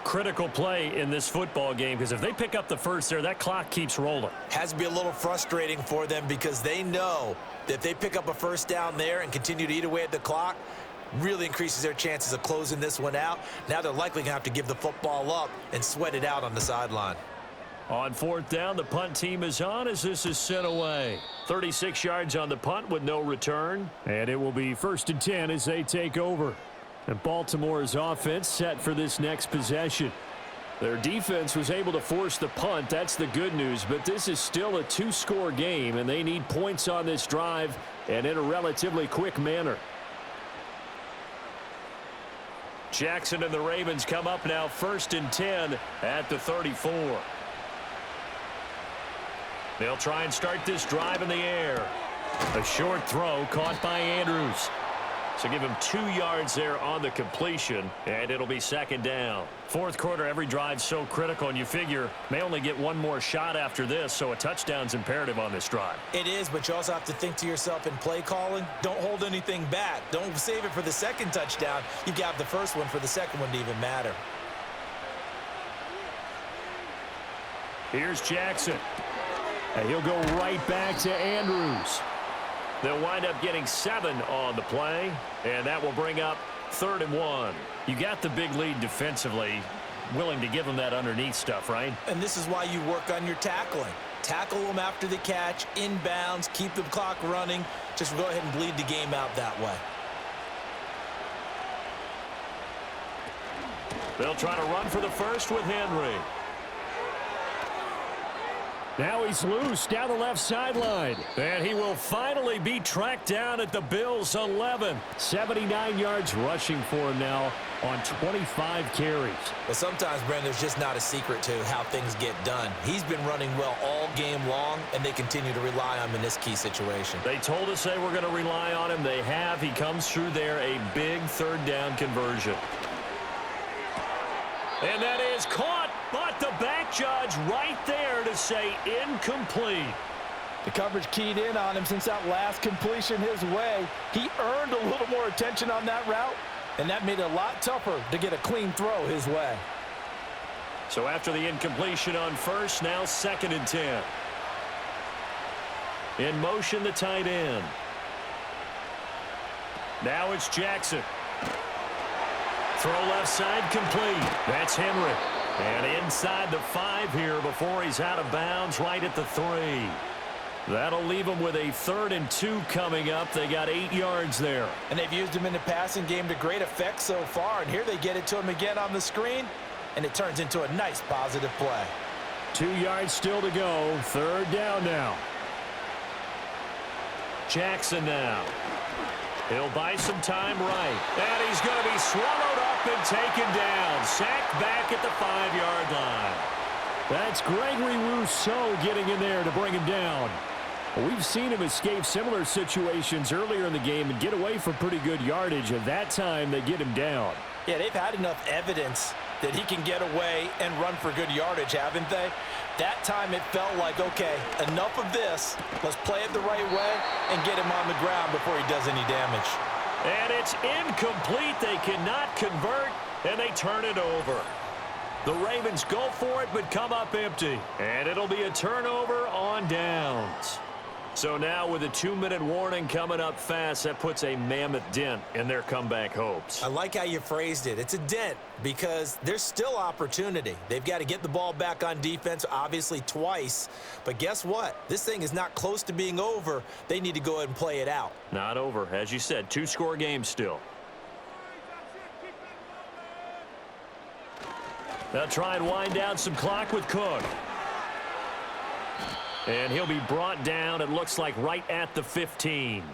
Critical play in this football game because if they pick up the first there, that clock keeps rolling. Has to be a little frustrating for them because they know that if they pick up a first down there and continue to eat away at the clock, really increases their chances of closing this one out. Now they're likely going to have to give the football up and sweat it out on the sideline. On fourth down, the punt team is on as this is sent away. 36 yards on the punt with no return. And it will be 1st and 10 as they take over. And Baltimore's offense set for this next possession. Their defense was able to force the punt. That's the good news. But this is still a 2-score game, and they need points on this drive and in a relatively quick manner. Jackson and the Ravens come up now 1st and 10 at the 34. They'll try and start this drive in the air. A short throw caught by Andrews. So give him 2 yards there on the completion, and it'll be 2nd down. Fourth quarter, every drive's so critical, and you figure may only get one more shot after this, so a touchdown's imperative on this drive. It is, but you also have to think to yourself in play calling, don't hold anything back. Don't save it for the second touchdown. You've got the first one for the second one to even matter. Here's Jackson. And he'll go right back to Andrews. They'll wind up getting 7 on the play, and that will bring up 3rd and 1. You got the big lead defensively, willing to give them that underneath stuff, right? And this is why you work on your tackling. Tackle them after the catch, inbounds, keep the clock running. Just go ahead and bleed the game out that way. They'll try to run for the first with Henry. Now he's loose down the left sideline. And he will finally be tracked down at the Bills' 11. 79 yards rushing for him now on 25 carries. But sometimes, Brandon, there's just not a secret to how things get done. He's been running well all game long, and they continue to rely on him in this key situation. They told us they were going to rely on him. They have. He comes through there, a big 3rd down conversion. And that is caught, but the back judge right there to say incomplete. The coverage keyed in on him since that last completion his way. He earned a little more attention on that route, and that made it a lot tougher to get a clean throw his way. So after the incompletion on first, now 2nd and 10. In motion, the tight end. Now it's Jackson. Throw left side complete. That's Henry. And inside the 5 here before he's out of bounds right at the 3. That'll leave them with a 3rd and 2 coming up. They got 8 yards there. And they've used him in the passing game to great effect so far. And here they get it to him again on the screen. And it turns into a nice positive play. 2 yards still to go. 3rd down now. Jackson now. He'll buy some time right. And he's going to be swallowed up and taken down. Sacked back at the 5-yard line. That's Gregory Rousseau getting in there to bring him down. We've seen him escape similar situations earlier in the game and get away from pretty good yardage. And that time they get him down. Yeah, they've had enough evidence that he can get away and run for good yardage, haven't they? That time it felt like, okay, enough of this. Let's play it the right way and get him on the ground before he does any damage. And it's incomplete. They cannot convert, and they turn it over. The Ravens go for it, but come up empty. And it'll be a turnover on downs. So now with a 2-minute warning coming up fast, that puts a mammoth dent in their comeback hopes. I like how you phrased it. It's a dent because there's still opportunity. They've got to get the ball back on defense, obviously twice. But guess what? This thing is not close to being over. They need to go ahead and play it out. Not over. As you said, 2-score game still. They'll try and wind down some clock with Cook. And he'll be brought down, it looks like, right at the 15.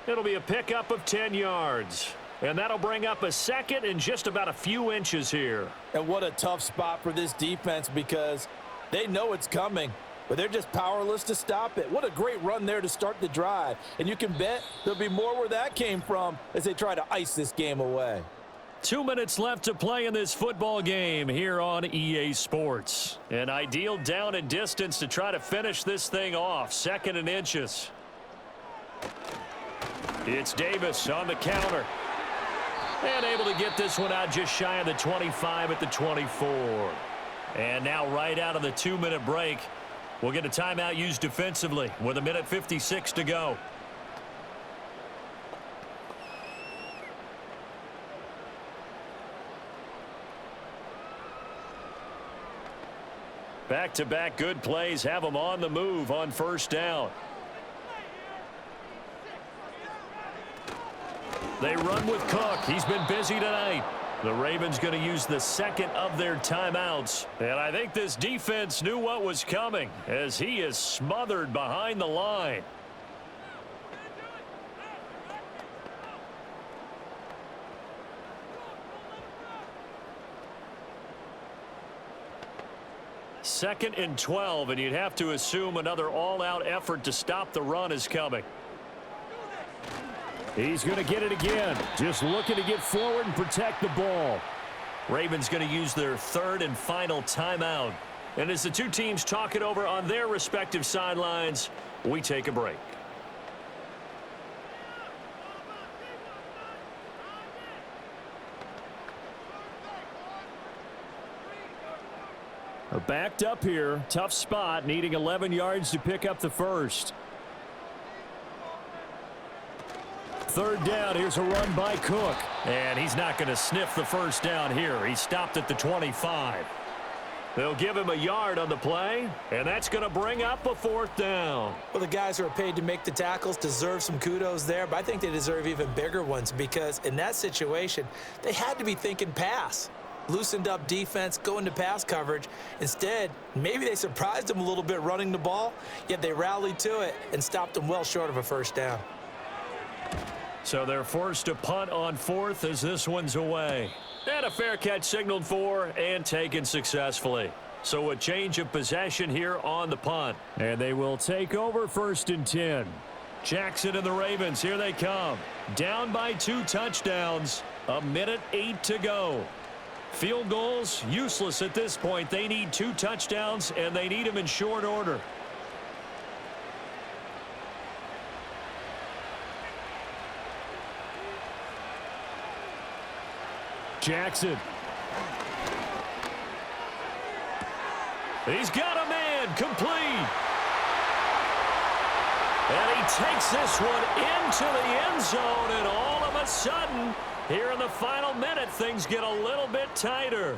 It'll be a pickup of 10 yards. And that'll bring up a 2nd and just about a few inches here. And what a tough spot for this defense because they know it's coming, but they're just powerless to stop it. What a great run there to start the drive. And you can bet there'll be more where that came from as they try to ice this game away. 2 minutes left to play in this football game here on EA Sports. An ideal down and distance to try to finish this thing off. 2nd and inches. It's Davis on the counter. And able to get this one out just shy of the 25 at the 24. And now right out of the 2-minute break, we'll get a timeout used defensively with 1:56 to go. Back-to-back good plays have them on the move on first down. They run with Cook. He's been busy tonight. The Ravens going to use the second of their timeouts. And I think this defense knew what was coming as he is smothered behind the line. Second and 12, and you'd have to assume another all-out effort to stop the run is coming. He's going to get it again. Just looking to get forward and protect the ball. Ravens going to use their third and final timeout. And as the two teams talk it over on their respective sidelines, we take a break. Backed up here. Tough spot. Needing 11 yards to pick up the first. Third down. Here's a run by Cook. And he's not going to sniff the first down here. He stopped at the 25. They'll give him a yard on the play, and that's going to bring up a fourth down. Well, the guys who are paid to make the tackles deserve some kudos there, but I think they deserve even bigger ones because in that situation, they had to be thinking pass. Loosened up defense, going to pass coverage. Instead, maybe they surprised them a little bit running the ball, yet they rallied to it and stopped them well short of a first down. So they're forced to punt on fourth as this one's away. And a fair catch signaled for and taken successfully. So a change of possession here on the punt. And they will take over first and 10. Jackson and the Ravens, here they come. Down by 2 touchdowns. 1:08 to go. Field goals, useless at this point. They need 2 touchdowns, and they need them in short order. Jackson. He's got a man, complete. And he takes this one into the end zone, and all of a sudden, here in the final minute, things get a little bit tighter.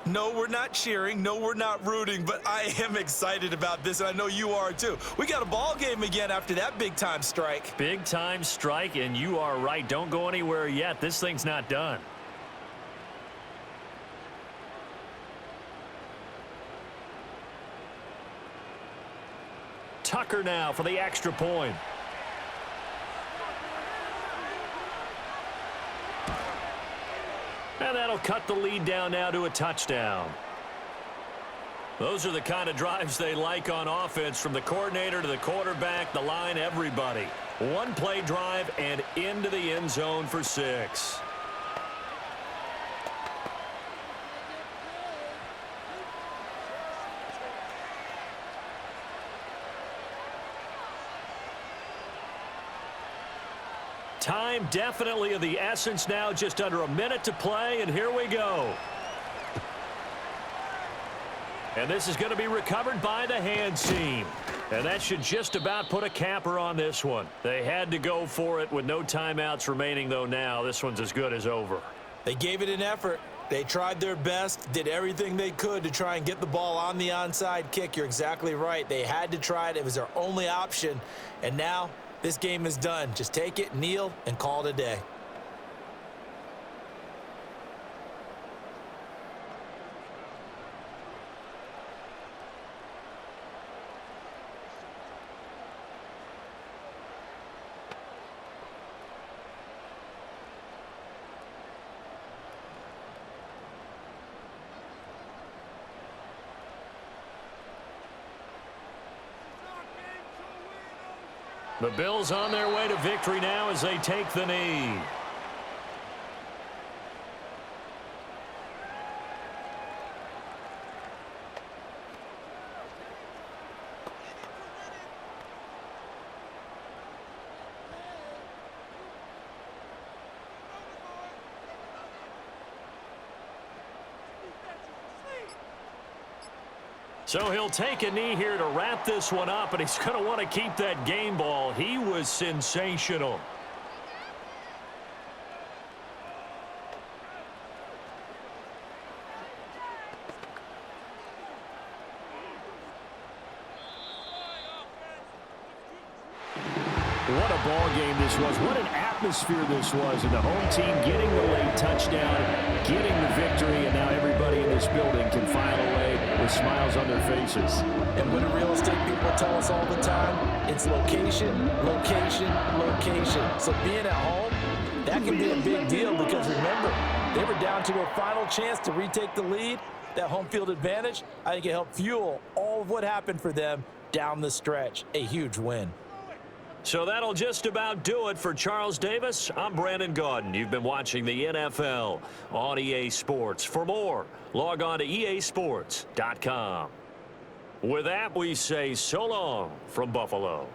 No, we're not cheering. No, we're not rooting, but I am excited about this, and I know you are too. We got a ball game again after that big-time strike. Big-time strike, and you are right. Don't go anywhere yet. This thing's not done. Tucker now for the extra point. And that'll cut the lead down now to a touchdown. Those are the kind of drives they like on offense, from the coordinator to the quarterback, the line, everybody. One play drive and into the end zone for 6. Time definitely of the essence now, just under a minute to play, and here we go. And this is going to be recovered by the hands team. And that should just about put a capper on this one. They had to go for it with no timeouts remaining, though. Now this one's as good as over. They gave it an effort. They tried their best, did everything they could to try and get the ball on the onside kick. You're exactly right. They had to try it. It was their only option. And now this game is done. Just take it, kneel, and call it a day. The Bills on their way to victory now as they take the knee. So he'll take a knee here to wrap this one up, and he's going to want to keep that game ball. He was sensational. What a ball game this was. What an atmosphere this was. And the home team getting the late touchdown, getting the victory, and now everybody in this building can file away with smiles on their faces. And what do real estate people tell us all the time? It's location, location, location. So being at home, that can be a big deal because remember, they were down to a final chance to retake the lead. That home field advantage, I think it helped fuel all of what happened for them down the stretch. A huge win. So that'll just about do it for Charles Davis. I'm Brandon Gaudin. You've been watching the NFL on EA Sports. For more, log on to easports.com. With that, we say so long from Buffalo.